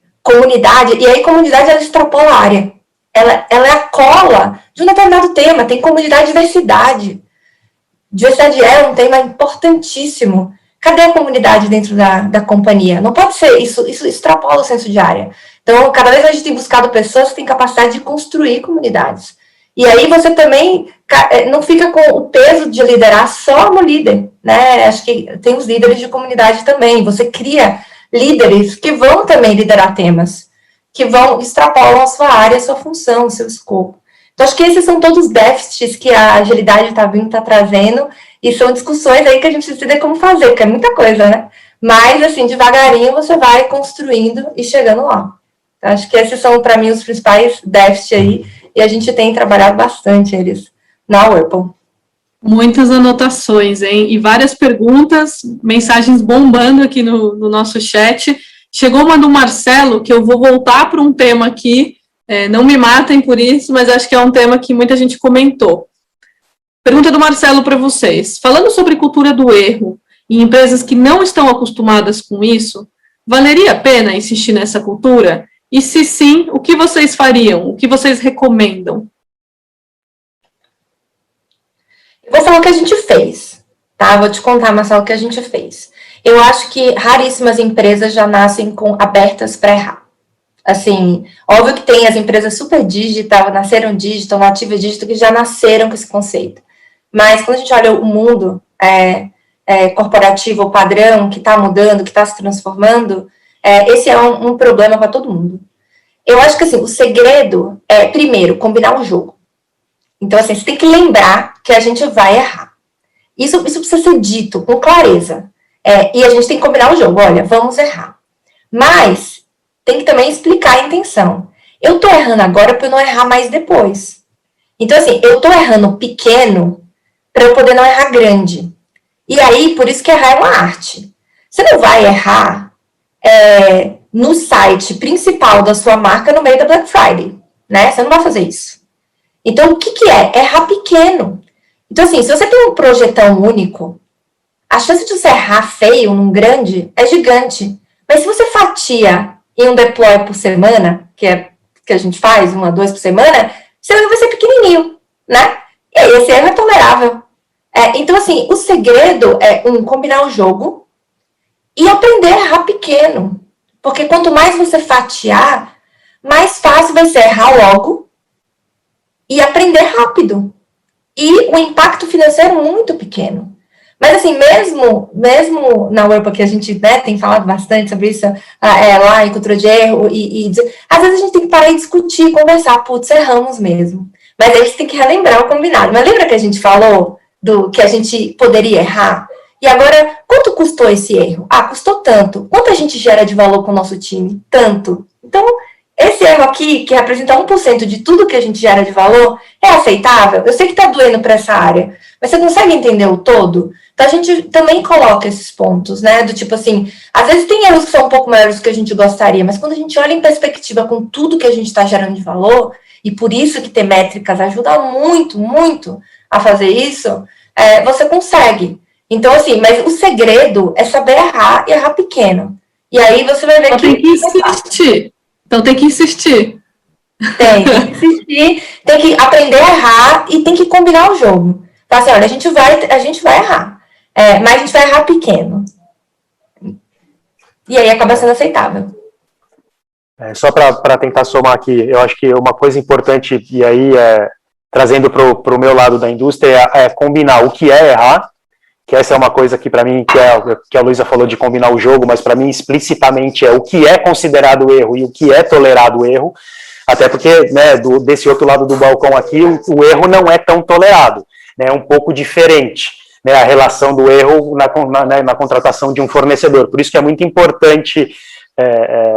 e aí comunidade ela extrapola a área. Ela é a cola de um determinado tema, tem comunidade de diversidade. Diversidade é um tema importantíssimo. Cadê a comunidade dentro da companhia? Não pode ser, isso extrapola o senso de área. Então, cada vez a gente tem buscado pessoas que têm capacidade de construir comunidades. E aí você também não fica com o peso de liderar só no líder, né? Acho que tem os líderes de comunidade também. Você cria líderes que vão também liderar temas, que extrapolam a sua área, a sua função, o seu escopo. Então, acho que esses são todos os déficits que a agilidade está trazendo, e são discussões aí que a gente precisa entender como fazer, porque é muita coisa, né? Mas, assim, devagarinho você vai construindo e chegando lá. Então, acho que esses são, para mim, os principais déficits aí, e a gente tem trabalhado bastante eles na Whirlpool. Muitas anotações, hein? E várias perguntas, mensagens bombando aqui no nosso chat. Chegou uma do Marcelo, que eu vou voltar para um tema aqui, não me matem por isso, mas acho que é um tema que muita gente comentou. Pergunta do Marcelo para vocês. Falando sobre cultura do erro, em empresas que não estão acostumadas com isso, valeria a pena insistir nessa cultura? E se sim, o que vocês fariam? O que vocês recomendam? Eu vou falar o que a gente fez, tá? Vou te contar, Marcelo, o que a gente fez. Eu acho que raríssimas empresas já nascem abertas para errar. Assim, óbvio que tem as empresas super digital, nasceram digital, nativa digital, que já nasceram com esse conceito. Mas quando a gente olha o mundo corporativo, o padrão que está mudando, que está se transformando, esse é um problema para todo mundo. Eu acho que assim, o segredo é, primeiro, combinar o jogo. Então, assim, você tem que lembrar que a gente vai errar. Isso precisa ser dito com clareza. E a gente tem que combinar o jogo. Olha, vamos errar. Mas tem que também explicar a intenção. Eu tô errando agora para eu não errar mais depois. Então, assim, eu tô errando pequeno para eu poder não errar grande. E aí, por isso que errar é uma arte. Você não vai errar no site principal da sua marca no meio da Black Friday, né? Você não vai fazer isso. Então, o que é? Errar pequeno. Então, assim, se você tem um projetão único, a chance de você errar feio num grande é gigante. Mas se você fatia em um deploy por semana, que a gente faz, 1 a 2 por semana, seu erro vai ser pequenininho, né? E aí, esse erro é tolerável. Então, assim, o segredo é, combinar o jogo e aprender a errar pequeno. Porque quanto mais você fatiar, mais fácil vai ser errar logo e aprender rápido. E o impacto financeiro muito pequeno. Mas, assim, mesmo na Whirlpool, que a gente tem falado bastante sobre isso, lá em cultura de erro, às vezes a gente tem que parar e discutir, conversar, putz, erramos mesmo. Mas aí você tem que relembrar o combinado. Mas lembra que a gente falou que a gente poderia errar? E agora, quanto custou esse erro? Custou tanto. Quanto a gente gera de valor com o nosso time? Tanto. Então, esse erro aqui, que representa 1% de tudo que a gente gera de valor, é aceitável? Eu sei que está doendo para essa área, mas você consegue entender o todo? Então, a gente também coloca esses pontos, né? Do tipo assim, às vezes tem erros que são um pouco maiores do que a gente gostaria, mas quando a gente olha em perspectiva com tudo que a gente está gerando de valor, e por isso que ter métricas ajuda muito, muito a fazer isso, você consegue. Então, assim, mas o segredo é saber errar e errar pequeno. E aí você vai ver que... Tem que insistir. Então tem que insistir. Tem que insistir, tem que aprender a errar e tem que combinar o jogo. Então, assim, olha, a gente vai errar, mas a gente vai errar pequeno. E aí acaba sendo aceitável. Só para tentar somar aqui, eu acho que uma coisa importante, e aí trazendo para o meu lado da indústria, é combinar o que é errar, que essa é uma coisa que para mim, que a Luísa falou de combinar o jogo, mas para mim explicitamente é o que é considerado erro e o que é tolerado erro, até porque, né, desse outro lado do balcão aqui, o erro não é tão tolerado, né, é um pouco diferente, né, a relação do erro na contratação de um fornecedor, por isso que é muito importante,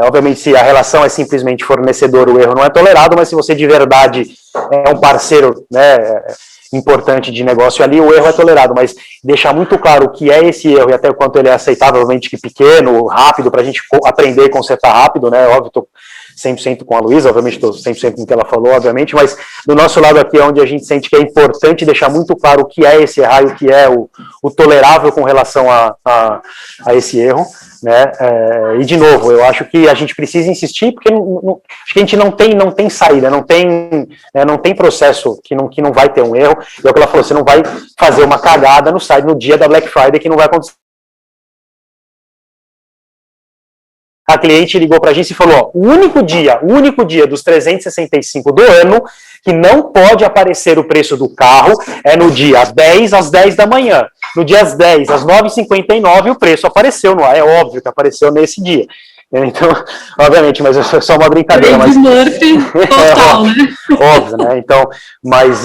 obviamente se a relação é simplesmente fornecedor, o erro não é tolerado, mas se você de verdade é um parceiro, né, importante de negócio ali, o erro é tolerado, mas deixar muito claro o que é esse erro e até o quanto ele é aceitável, obviamente que pequeno, rápido, para a gente aprender e consertar rápido, né, óbvio, 100% com a Luísa, obviamente estou 100% com o que ela falou, obviamente, mas do nosso lado aqui é onde a gente sente que é importante deixar muito claro o que é esse errar e o que é o tolerável com relação a esse erro, né? E de novo, eu acho que a gente precisa insistir, porque acho que a gente não tem saída, não tem processo que não vai ter um erro, e é o que ela falou, você não vai fazer uma cagada no site no dia da Black Friday que não vai acontecer. A cliente ligou para a agência e falou, ó, o único dia dos 365 do ano que não pode aparecer o preço do carro é no dia 10 às 10 da manhã. No dia 10 às 9h59 o preço apareceu no ar, é óbvio que apareceu nesse dia. Então, obviamente, mas é só uma brincadeira. Mas Murphy total, né? Óbvio, né? Então, mas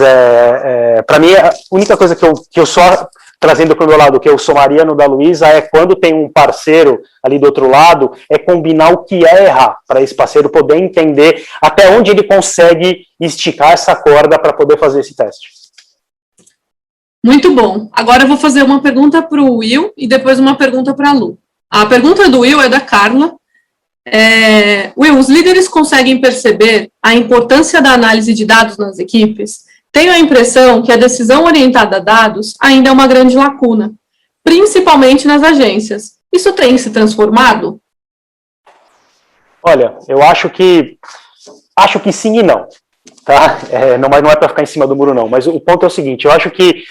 para mim, a única coisa que eu só trazendo para o meu lado, que eu somaria no da Luísa, é quando tem um parceiro ali do outro lado, é combinar o que é errar, para esse parceiro poder entender até onde ele consegue esticar essa corda para poder fazer esse teste. Muito bom. Agora eu vou fazer uma pergunta para o Will e depois uma pergunta para a Lu. A pergunta do Will é da Carla. Will, os líderes conseguem perceber a importância da análise de dados nas equipes? Tenho a impressão que a decisão orientada a dados ainda é uma grande lacuna, principalmente nas agências. Isso tem se transformado? Olha, eu acho que sim e não, tá? Não é para ficar em cima do muro não, mas o ponto é o seguinte, eu acho que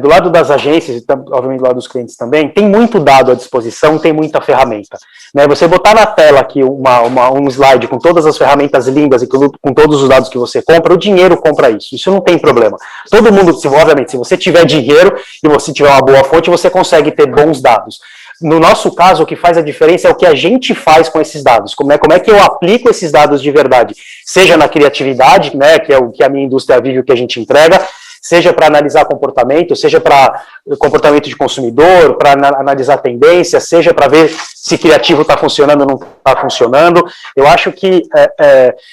do lado das agências, e obviamente do lado dos clientes também, tem muito dado à disposição, tem muita ferramenta. Né? Você botar na tela aqui um slide com todas as ferramentas lindas e com todos os dados que você compra, o dinheiro compra isso não tem problema. Todo mundo, obviamente, se você tiver dinheiro e você tiver uma boa fonte, você consegue ter bons dados. No nosso caso, o que faz a diferença é o que a gente faz com esses dados, como é que eu aplico esses dados de verdade, seja na criatividade, né, que é o que a minha indústria vive, o que a gente entrega, seja para analisar comportamento, seja para comportamento de consumidor, para analisar tendência, seja para ver se criativo está funcionando ou não está funcionando. Eu acho que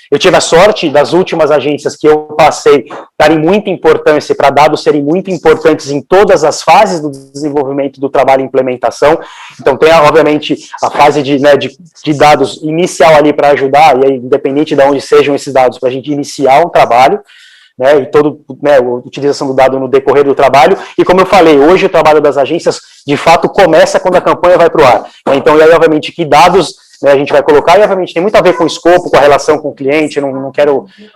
eu tive a sorte das últimas agências que eu passei darem muita importância para dados serem muito importantes em todas as fases do desenvolvimento do trabalho e implementação. Então tem, obviamente, a fase de dados inicial ali para ajudar, e aí, independente de onde sejam esses dados, para a gente iniciar um trabalho, né, e a utilização do dado no decorrer do trabalho, e como eu falei, hoje o trabalho das agências, de fato, começa quando a campanha vai para o ar. Então, e aí, obviamente, que dados, né, a gente vai colocar, e obviamente tem muito a ver com o escopo, com a relação com o cliente, não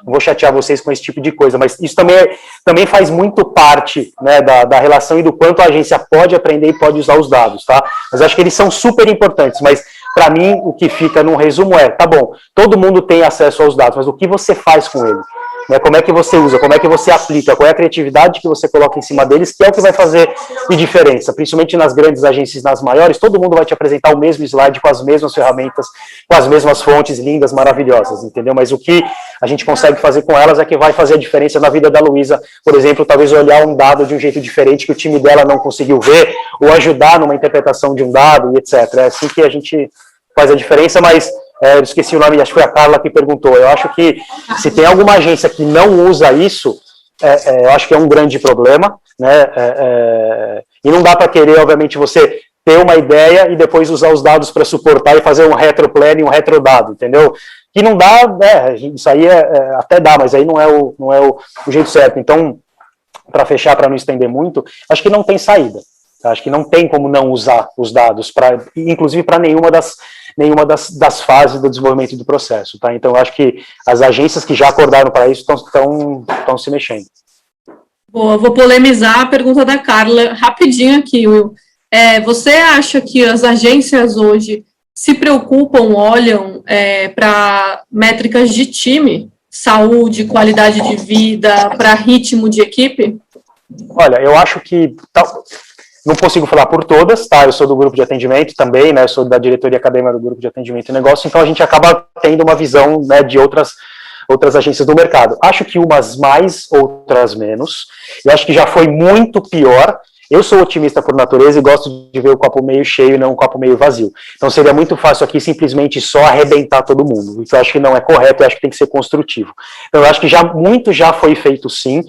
vou chatear vocês com esse tipo de coisa, mas isso também faz muito parte, né, da relação e do quanto a agência pode aprender e pode usar os dados, tá? Mas acho que eles são super importantes, mas para mim o que fica num resumo tá bom, todo mundo tem acesso aos dados, mas o que você faz com ele? Né, como é que você usa, como é que você aplica, qual é a criatividade que você coloca em cima deles, que é o que vai fazer de diferença, principalmente nas grandes agências, nas maiores, todo mundo vai te apresentar o mesmo slide, com as mesmas ferramentas, com as mesmas fontes lindas, maravilhosas, entendeu? Mas o que a gente consegue fazer com elas é que vai fazer a diferença na vida da Luísa, por exemplo, talvez olhar um dado de um jeito diferente que o time dela não conseguiu ver, ou ajudar numa interpretação de um dado, e etc. É assim que a gente faz a diferença, mas eu esqueci o nome, acho que foi a Carla que perguntou. Eu acho que se tem alguma agência que não usa isso, eu acho que é um grande problema, né? E não dá para querer, obviamente, você ter uma ideia e depois usar os dados para suportar e fazer um retroplanning, um retrodado, entendeu? Que não dá, isso aí até dá, mas aí não é o jeito certo. Então, para fechar, para não estender muito, acho que não tem saída. Acho que não tem como não usar os dados, inclusive para nenhuma das fases do desenvolvimento do processo, tá? Então, eu acho que as agências que já acordaram para isso estão se mexendo. Boa, vou polemizar a pergunta da Carla rapidinho aqui, Will. Você acha que as agências hoje se preocupam, olham para métricas de time, saúde, qualidade de vida, para ritmo de equipe? Olha, eu acho que... Não consigo falar por todas, tá? Eu sou do grupo de atendimento também, né? Eu sou da diretoria acadêmica do grupo de atendimento e negócio, então a gente acaba tendo uma visão, né, de outras agências do mercado. Acho que umas mais, outras menos. Eu acho que já foi muito pior. Eu sou otimista por natureza e gosto de ver o copo meio cheio e não o copo meio vazio. Então seria muito fácil aqui simplesmente só arrebentar todo mundo, o que eu acho que não é correto, eu acho que tem que ser construtivo. Então eu acho que muito já foi feito sim,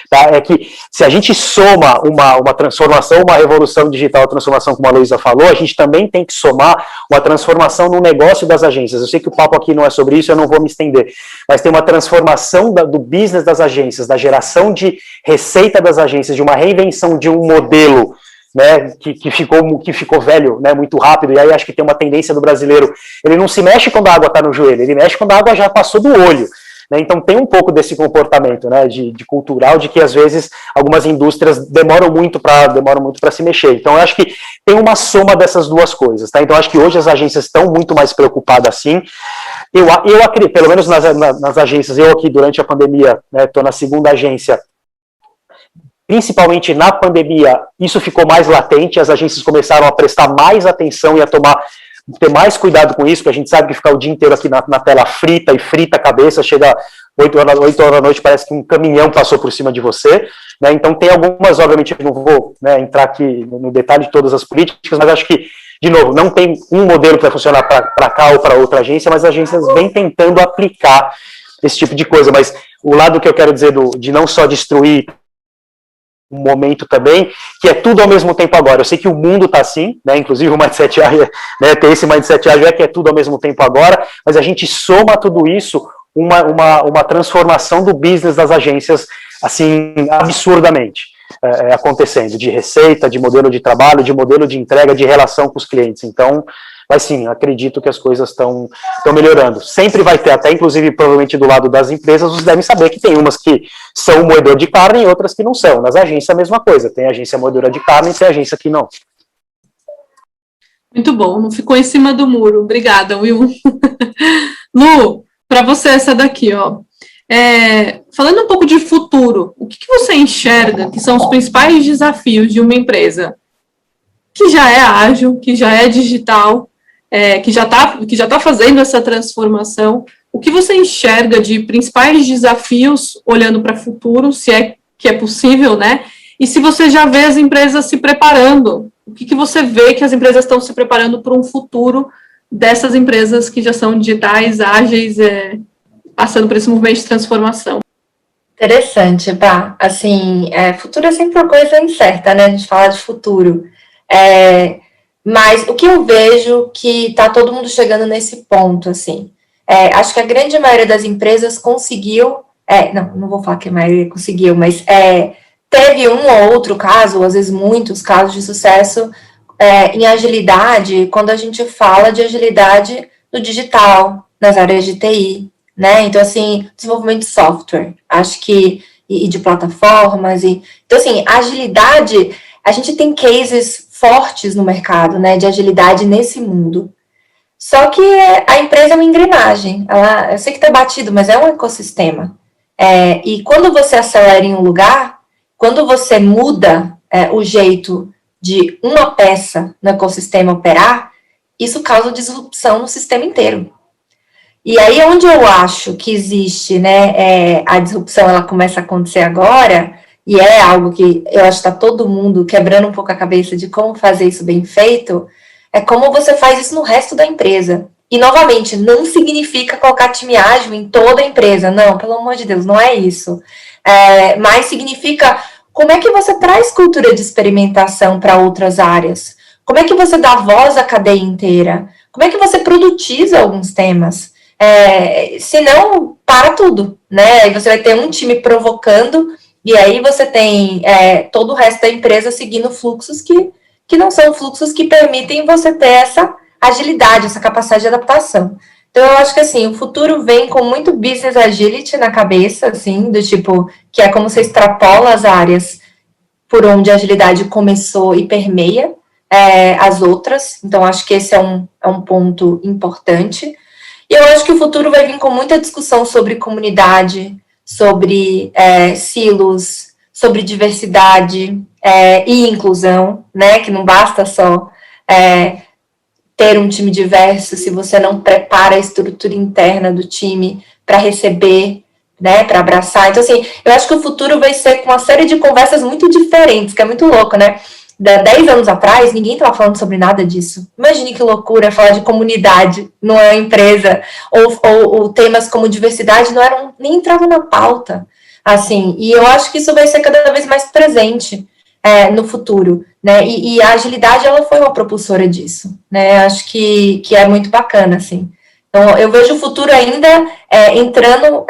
tá? É que se a gente soma uma transformação, uma revolução digital, a transformação como a Luísa falou, a gente também tem que somar uma transformação no negócio das agências. Eu sei que o papo aqui não é sobre isso, eu não vou me estender, mas tem uma transformação do business das agências, da geração de receita das agências, de uma reinvenção de um modelo, né, que ficou velho, né, muito rápido, e aí acho que tem uma tendência do brasileiro, ele não se mexe quando a água está no joelho, ele mexe quando a água já passou do olho, né, então tem um pouco desse comportamento, né, de cultural, de que às vezes algumas indústrias demoram muito para se mexer, então eu acho que tem uma soma dessas duas coisas, tá, então eu acho que hoje as agências estão muito mais preocupadas assim, eu acredito, pelo menos nas agências, eu aqui durante a pandemia, né, estou na segunda agência, principalmente na pandemia, isso ficou mais latente, as agências começaram a prestar mais atenção e a ter mais cuidado com isso, porque a gente sabe que ficar o dia inteiro aqui na tela frita a cabeça, chega 8 horas da noite, parece que um caminhão passou por cima de você, né? Então tem algumas, obviamente, eu não vou, né, entrar aqui no detalhe de todas as políticas, mas acho que, de novo, não tem um modelo que vai funcionar para cá ou para outra agência, mas as agências vêm tentando aplicar esse tipo de coisa, mas o lado que eu quero dizer de não só destruir um momento também, que é tudo ao mesmo tempo agora. Eu sei que o mundo está assim, né, inclusive o Mindset Ágil, né, tem esse Mindset Ágil que é tudo ao mesmo tempo agora, mas a gente soma tudo isso uma transformação do business das agências, assim, absurdamente acontecendo, de receita, de modelo de trabalho, de modelo de entrega, de relação com os clientes. Então, mas sim, acredito que as coisas estão melhorando. Sempre vai ter, até inclusive provavelmente do lado das empresas, vocês devem saber que tem umas que são moedor de carne e outras que não são. Nas agências a mesma coisa, tem agência moedora de carne e tem agência que não. Muito bom, não ficou em cima do muro. Obrigada, Will. Lu, para você essa daqui, ó. Falando um pouco de futuro, o que você enxerga que são os principais desafios de uma empresa que já é ágil, que já é digital, que já tá fazendo essa transformação? O que você enxerga de principais desafios olhando para o futuro, se é que é possível, né? E se você já vê as empresas se preparando, o que você vê que as empresas estão se preparando para um futuro dessas empresas que já são digitais, ágeis, passando por esse movimento de transformação? Interessante, Bá. Assim, futuro é sempre uma coisa incerta, né? A gente fala de futuro. Mas o que eu vejo que está todo mundo chegando nesse ponto, assim, acho que a grande maioria das empresas conseguiu, não vou falar que a maioria conseguiu, mas teve um ou outro caso, ou às vezes muitos casos de sucesso em agilidade, quando a gente fala de agilidade no digital, nas áreas de TI, né? Então, assim, desenvolvimento de software, acho que, e de plataformas, então, assim, agilidade, a gente tem cases fortes no mercado, né, de agilidade nesse mundo. Só que a empresa é uma engrenagem, eu sei que está batido, mas é um ecossistema. E quando você acelera em um lugar, quando você muda o jeito de uma peça no ecossistema operar, isso causa disrupção no sistema inteiro. E aí, onde eu acho que existe, né, a disrupção, ela começa a acontecer agora, e é algo que eu acho que está todo mundo quebrando um pouco a cabeça de como fazer isso bem feito, é como você faz isso no resto da empresa. E, novamente, não significa colocar time ágil em toda a empresa, não, pelo amor de Deus, não é isso. Mas significa como é que você traz cultura de experimentação para outras áreas, como é que você dá voz à cadeia inteira, como é que você produtiza alguns temas, senão para tudo, né? Aí você vai ter um time provocando, e aí você tem todo o resto da empresa seguindo fluxos que não são fluxos que permitem você ter essa agilidade, essa capacidade de adaptação. Então, eu acho que, assim, o futuro vem com muito business agility na cabeça, assim, do tipo, que é como você extrapola as áreas por onde a agilidade começou e permeia as outras. Então, acho que esse é um ponto importante. E eu acho que o futuro vai vir com muita discussão sobre comunidade, sobre silos, sobre diversidade e inclusão, né? Que não basta só ter um time diverso se você não prepara a estrutura interna do time para receber né, para abraçar. Então, assim, eu acho que o futuro vai ser com uma série de conversas muito diferentes, que é muito louco, né? 10 anos atrás, ninguém estava falando sobre nada disso. Imagine que loucura falar de comunidade numa empresa, ou temas como diversidade nem entravam na pauta, assim, e eu acho que isso vai ser cada vez mais presente no futuro, né, e a agilidade, ela foi uma propulsora disso, né, acho que é muito bacana, assim. Então, eu vejo o futuro ainda entrando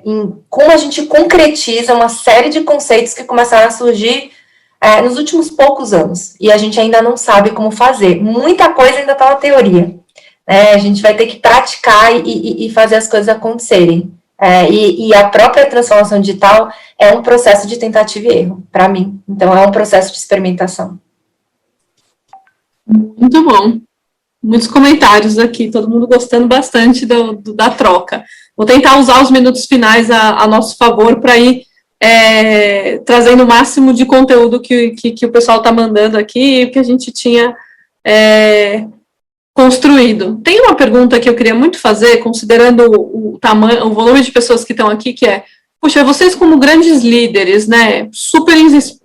em como a gente concretiza uma série de conceitos que começaram a surgir nos últimos poucos anos, e a gente ainda não sabe como fazer. Muita coisa ainda está na teoria. A gente vai ter que praticar e fazer as coisas acontecerem. E a própria transformação digital é um processo de tentativa e erro, para mim. Então, é um processo de experimentação. Muito bom. Muitos comentários aqui, todo mundo gostando bastante da troca. Vou tentar usar os minutos finais a nosso favor para ir trazendo o máximo de conteúdo que o pessoal está mandando aqui e que a gente tinha construído. Tem uma pergunta que eu queria muito fazer, considerando o tamanho, o volume de pessoas que estão aqui, que é, puxa, vocês como grandes líderes, né, super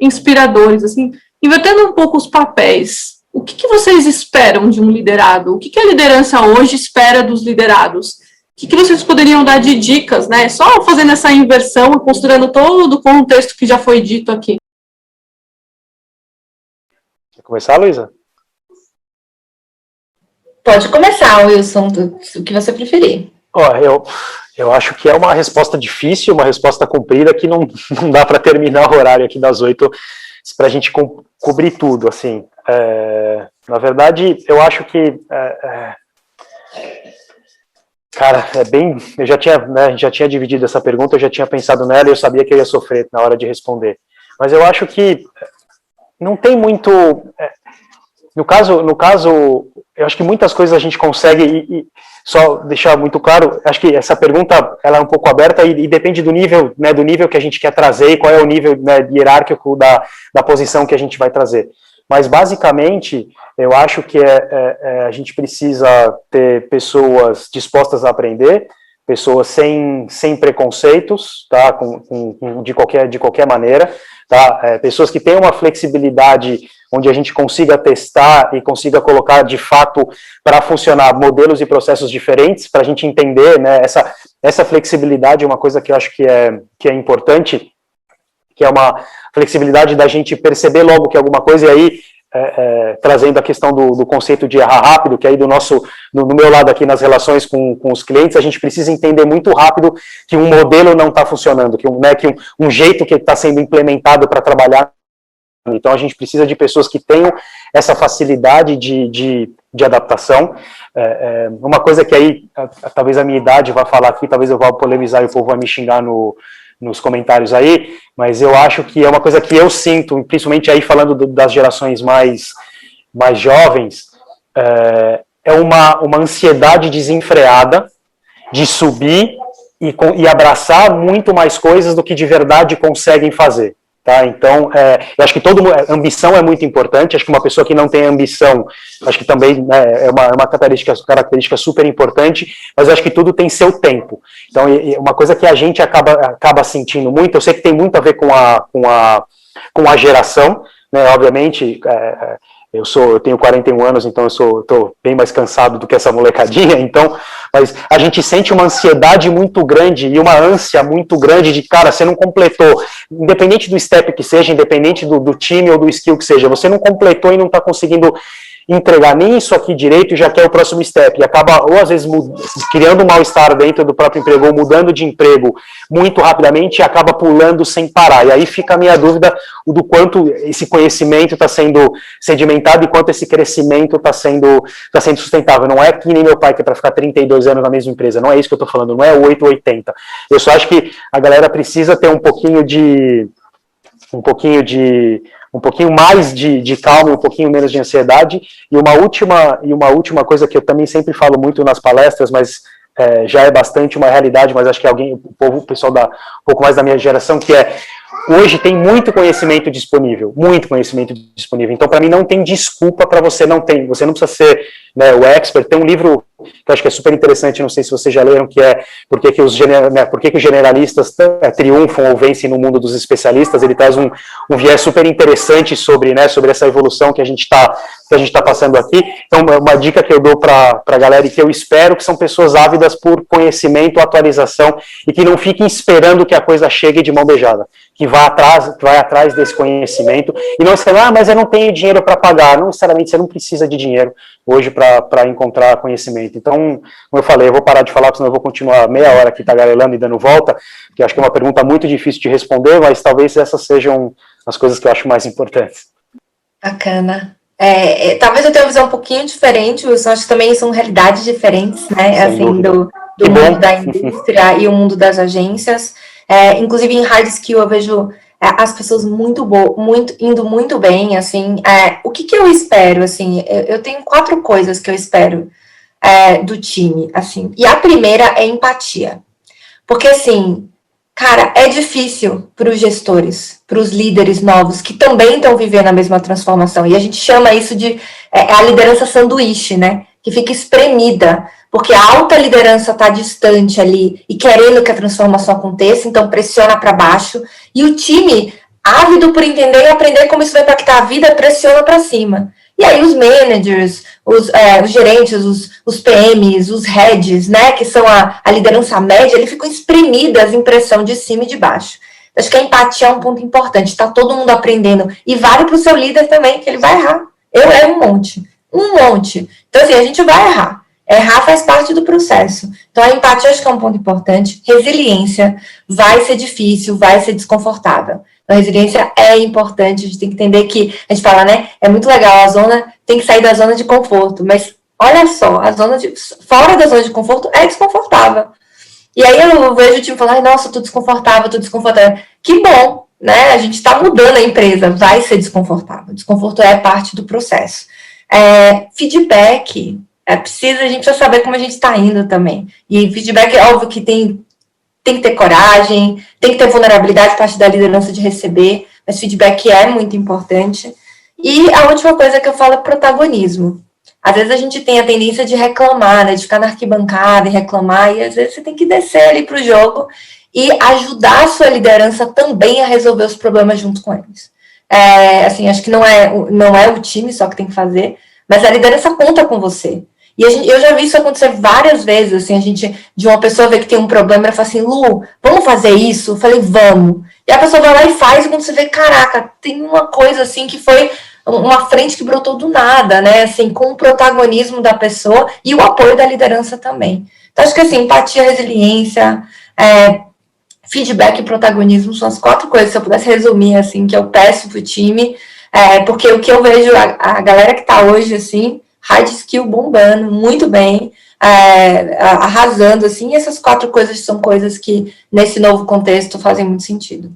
inspiradores, assim, invertendo um pouco os papéis, o que vocês esperam de um liderado? O que a liderança hoje espera dos liderados? O que vocês poderiam dar de dicas, né? Só fazendo essa inversão e considerando todo o contexto que já foi dito aqui. Quer começar, Luísa? Pode começar, Wilson, o que você preferir. Eu acho que é uma resposta difícil, uma resposta comprida, que não dá para terminar o horário aqui das 8 para a gente cobrir tudo, assim. Na verdade, eu acho que cara, eu já tinha, né, já tinha dividido essa pergunta, eu já tinha pensado nela e eu sabia que eu ia sofrer na hora de responder. Mas eu acho que não tem muito, no caso, eu acho que muitas coisas a gente consegue, e só deixar muito claro, acho que essa pergunta, ela é um pouco aberta e depende do nível, né, do nível que a gente quer trazer e qual é o nível, né, hierárquico da posição que a gente vai trazer. Mas, basicamente, eu acho que a gente precisa ter pessoas dispostas a aprender, pessoas sem preconceitos, tá, de qualquer maneira, tá, pessoas que tenham uma flexibilidade onde a gente consiga testar e consiga colocar, de fato, para funcionar modelos e processos diferentes, para a gente entender, né, essa flexibilidade é uma coisa que eu acho que é importante, que é uma flexibilidade da gente perceber logo que alguma coisa, e aí, trazendo a questão do conceito de errar rápido, que aí do meu lado aqui nas relações com os clientes, a gente precisa entender muito rápido que um modelo não está funcionando, que um jeito que está sendo implementado para trabalhar. Então, a gente precisa de pessoas que tenham essa facilidade de adaptação. Uma coisa que aí, talvez a minha idade vá falar aqui, talvez eu vá polemizar e o povo vai me xingar nos comentários aí, mas eu acho que é uma coisa que eu sinto, principalmente aí falando das gerações mais jovens, é uma ansiedade desenfreada de subir e abraçar muito mais coisas do que de verdade conseguem fazer. Tá? Então, eu acho que ambição é muito importante, acho que uma pessoa que não tem ambição, acho que também, né, é uma característica super importante, mas eu acho que tudo tem seu tempo. Então, uma coisa que a gente acaba sentindo muito, eu sei que tem muito a ver com a geração, né, obviamente, eu tenho 41 anos, então eu estou bem mais cansado do que essa molecadinha, então, mas a gente sente uma ansiedade muito grande e uma ânsia muito grande de, cara, você não completou, independente do step que seja, independente do time ou do skill que seja, você não completou e não está conseguindo entregar nem isso aqui direito e já quer o próximo step, e acaba, ou às vezes, criando um mal-estar dentro do próprio emprego, ou mudando de emprego muito rapidamente e acaba pulando sem parar, e aí fica a minha dúvida do quanto esse conhecimento está sendo sedimentado e quanto esse crescimento está sendo sustentável. Não é que nem meu pai, que é para ficar 32 anos na mesma empresa, não é isso que eu estou falando, não é o 880. Eu só acho que a galera precisa ter um pouquinho mais de calma, um pouquinho menos de ansiedade, e uma última coisa que eu também sempre falo muito nas palestras, mas já é bastante uma realidade, mas acho que o pessoal um pouco mais da minha geração, que hoje tem muito conhecimento disponível, então para mim não tem desculpa para você não precisa ser né, o Expert. Tem um livro que eu acho que é super interessante, não sei se vocês já leram, que é Por que os generalistas triunfam ou vencem no mundo dos especialistas. Ele traz um viés super interessante sobre essa evolução que a gente está passando aqui. Então, uma dica que eu dou para a galera, e que eu espero, que são pessoas ávidas por conhecimento, atualização, e que não fiquem esperando que a coisa chegue de mão beijada, que vai atrás desse conhecimento, e não escreve, mas eu não tenho dinheiro para pagar. Não necessariamente, você não precisa de dinheiro hoje para encontrar conhecimento. Então, como eu falei, eu vou parar de falar, porque senão eu vou continuar meia hora aqui tagarelando e dando volta, que acho que é uma pergunta muito difícil de responder, mas talvez essas sejam as coisas que eu acho mais importantes. Bacana. Talvez eu tenha uma visão um pouquinho diferente, Wilson, acho que também são realidades diferentes, né, assim, do mundo da indústria e o mundo das agências. Inclusive em hard skill eu vejo as pessoas indo muito bem, assim. O que eu espero, assim, eu tenho 4 coisas que eu espero do time, assim, e a primeira é empatia, porque, assim, cara, é difícil para os gestores, para os líderes novos, que também estão vivendo a mesma transformação, e a gente chama isso de a liderança sanduíche, né, que fica espremida, porque a alta liderança está distante ali, e querendo que a transformação aconteça, então pressiona para baixo, e o time, ávido por entender e aprender como isso vai impactar a vida, pressiona para cima. E aí os managers, os gerentes, os PMs, os heads, né, que são a liderança média, eles ficam espremidas em pressão de cima e de baixo. Acho que a empatia é um ponto importante, está todo mundo aprendendo, e vale para o seu líder também, que ele vai errar. Eu erro um monte. Então, assim, a gente vai errar. Errar faz parte do processo. Então, a empatia acho que é um ponto importante. Resiliência vai ser difícil, vai ser desconfortável. A resiliência é importante, a gente tem que entender que, a gente fala, né, é muito legal, tem que sair da zona de conforto, mas olha só, fora da zona de conforto é desconfortável. E aí eu vejo o time falar, nossa, tô desconfortável. Que bom, né, a gente está mudando a empresa, vai ser desconfortável. Desconforto é parte do processo. Feedback, a gente precisa saber como a gente está indo também. E feedback, é óbvio que tem que ter coragem, tem que ter vulnerabilidade, parte da liderança de receber, mas feedback é muito importante. E a última coisa que eu falo é protagonismo. Às vezes a gente tem a tendência de reclamar, né, de ficar na arquibancada e reclamar, e às vezes você tem que descer ali para o jogo e ajudar a sua liderança também a resolver os problemas junto com eles. Assim, acho que não é o time só que tem que fazer, mas a liderança conta com você. E eu já vi isso acontecer várias vezes, assim, de uma pessoa ver que tem um problema, ela fala assim, Lu, vamos fazer isso? Eu falei, vamos. E a pessoa vai lá e faz, e quando você vê, caraca, tem uma coisa, assim, que foi uma frente que brotou do nada, né, assim, com o protagonismo da pessoa e o apoio da liderança também. Então, acho que, assim, empatia, resiliência, feedback e protagonismo são as 4 coisas, se eu pudesse resumir, assim, que eu peço pro time, porque o que eu vejo, a galera que tá hoje, assim, hard skill bombando, muito bem, arrasando, assim, e essas 4 coisas são coisas que, nesse novo contexto, fazem muito sentido.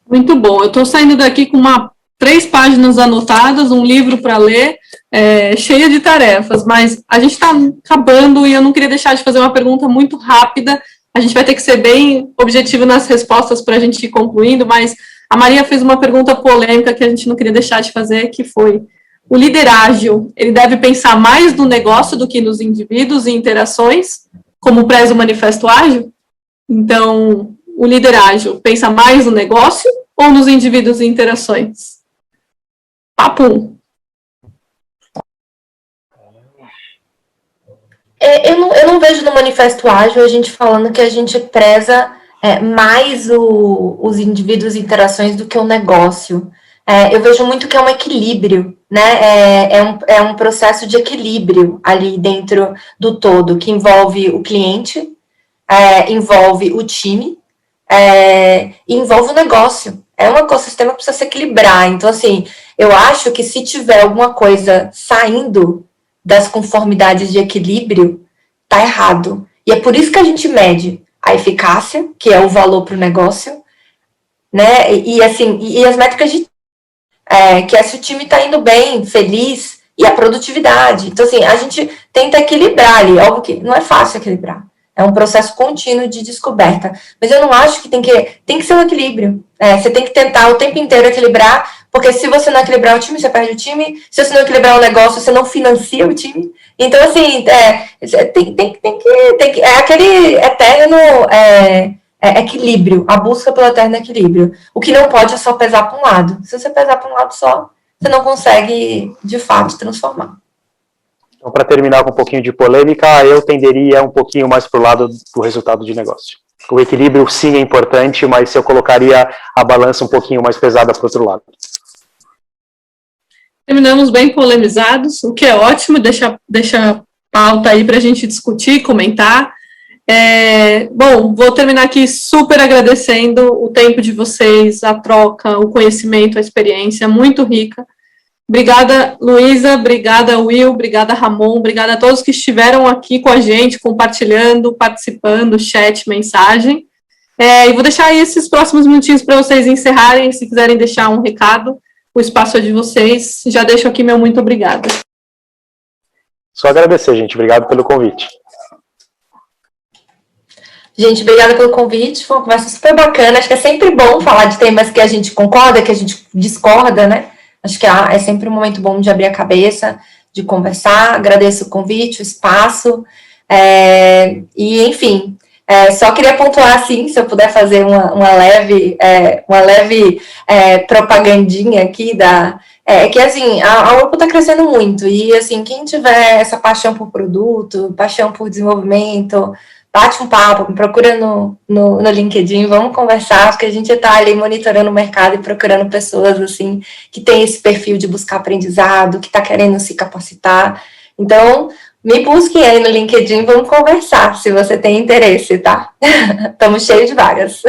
Muito bom, eu estou saindo daqui com 3 páginas anotadas, um livro para ler, cheia de tarefas, mas a gente está acabando e eu não queria deixar de fazer uma pergunta muito rápida, a gente vai ter que ser bem objetivo nas respostas para a gente ir concluindo, mas a Maria fez uma pergunta polêmica que a gente não queria deixar de fazer, que foi: o líder ágil, ele deve pensar mais no negócio do que nos indivíduos e interações, como preza o manifesto ágil? Então, o líder ágil pensa mais no negócio ou nos indivíduos e interações? Papo. Eu não vejo no manifesto ágil a gente falando que a gente preza mais os indivíduos e interações do que o negócio. Eu vejo muito que é um equilíbrio, né? É um processo de equilíbrio ali dentro do todo, que envolve o cliente, envolve o time, e envolve o negócio. É um ecossistema que precisa se equilibrar. Então, assim, eu acho que se tiver alguma coisa saindo das conformidades de equilíbrio, tá errado. E é por isso que a gente mede a eficácia, que é o valor para o negócio, né? E assim, e as métricas de que é se o time está indo bem, feliz, e a produtividade. Então, assim, a gente tenta equilibrar ali. Óbvio que não é fácil equilibrar. É um processo contínuo de descoberta. Mas eu não acho que tem que ser um equilíbrio. Você tem que tentar o tempo inteiro equilibrar Porque se você não equilibrar o time, você perde o time. Se você não equilibrar o negócio, você não financia o time. Então, assim, tem que é aquele eterno equilíbrio, a busca pelo eterno equilíbrio. O que não pode é só pesar para um lado. Se você pesar para um lado só, você não consegue, de fato, transformar. Então, para terminar com um pouquinho de polêmica, eu tenderia um pouquinho mais para o lado do resultado de negócio. O equilíbrio, sim, é importante, mas eu colocaria a balança um pouquinho mais pesada para o outro lado. Terminamos bem polemizados, o que é ótimo, deixa pauta aí para a gente discutir, comentar. Bom, vou terminar aqui super agradecendo o tempo de vocês, a troca, o conhecimento, a experiência, muito rica. Obrigada, Luísa, obrigada, Will, obrigada, Ramon, obrigada a todos que estiveram aqui com a gente, compartilhando, participando, chat, mensagem. E vou deixar aí esses próximos minutinhos para vocês encerrarem, se quiserem deixar um recado, o espaço é de vocês. Já deixo aqui meu muito obrigada. Só agradecer, gente. Obrigado pelo convite. Gente, obrigada pelo convite. Foi uma conversa super bacana. Acho que é sempre bom falar de temas que a gente concorda, que a gente discorda, né? Acho que é sempre um momento bom de abrir a cabeça, de conversar. Agradeço o convite, o espaço. E, enfim, só queria pontuar, assim, se eu puder fazer uma leve propagandinha aqui que, assim, a Whirlpool está crescendo muito. E, assim, quem tiver essa paixão por produto, paixão por desenvolvimento, bate um papo, me procura no LinkedIn, vamos conversar, porque a gente está ali monitorando o mercado e procurando pessoas, assim, que tem esse perfil de buscar aprendizado, que está querendo se capacitar. Então, me busquem aí no LinkedIn, vamos conversar, se você tem interesse, tá? Estamos cheios de vagas.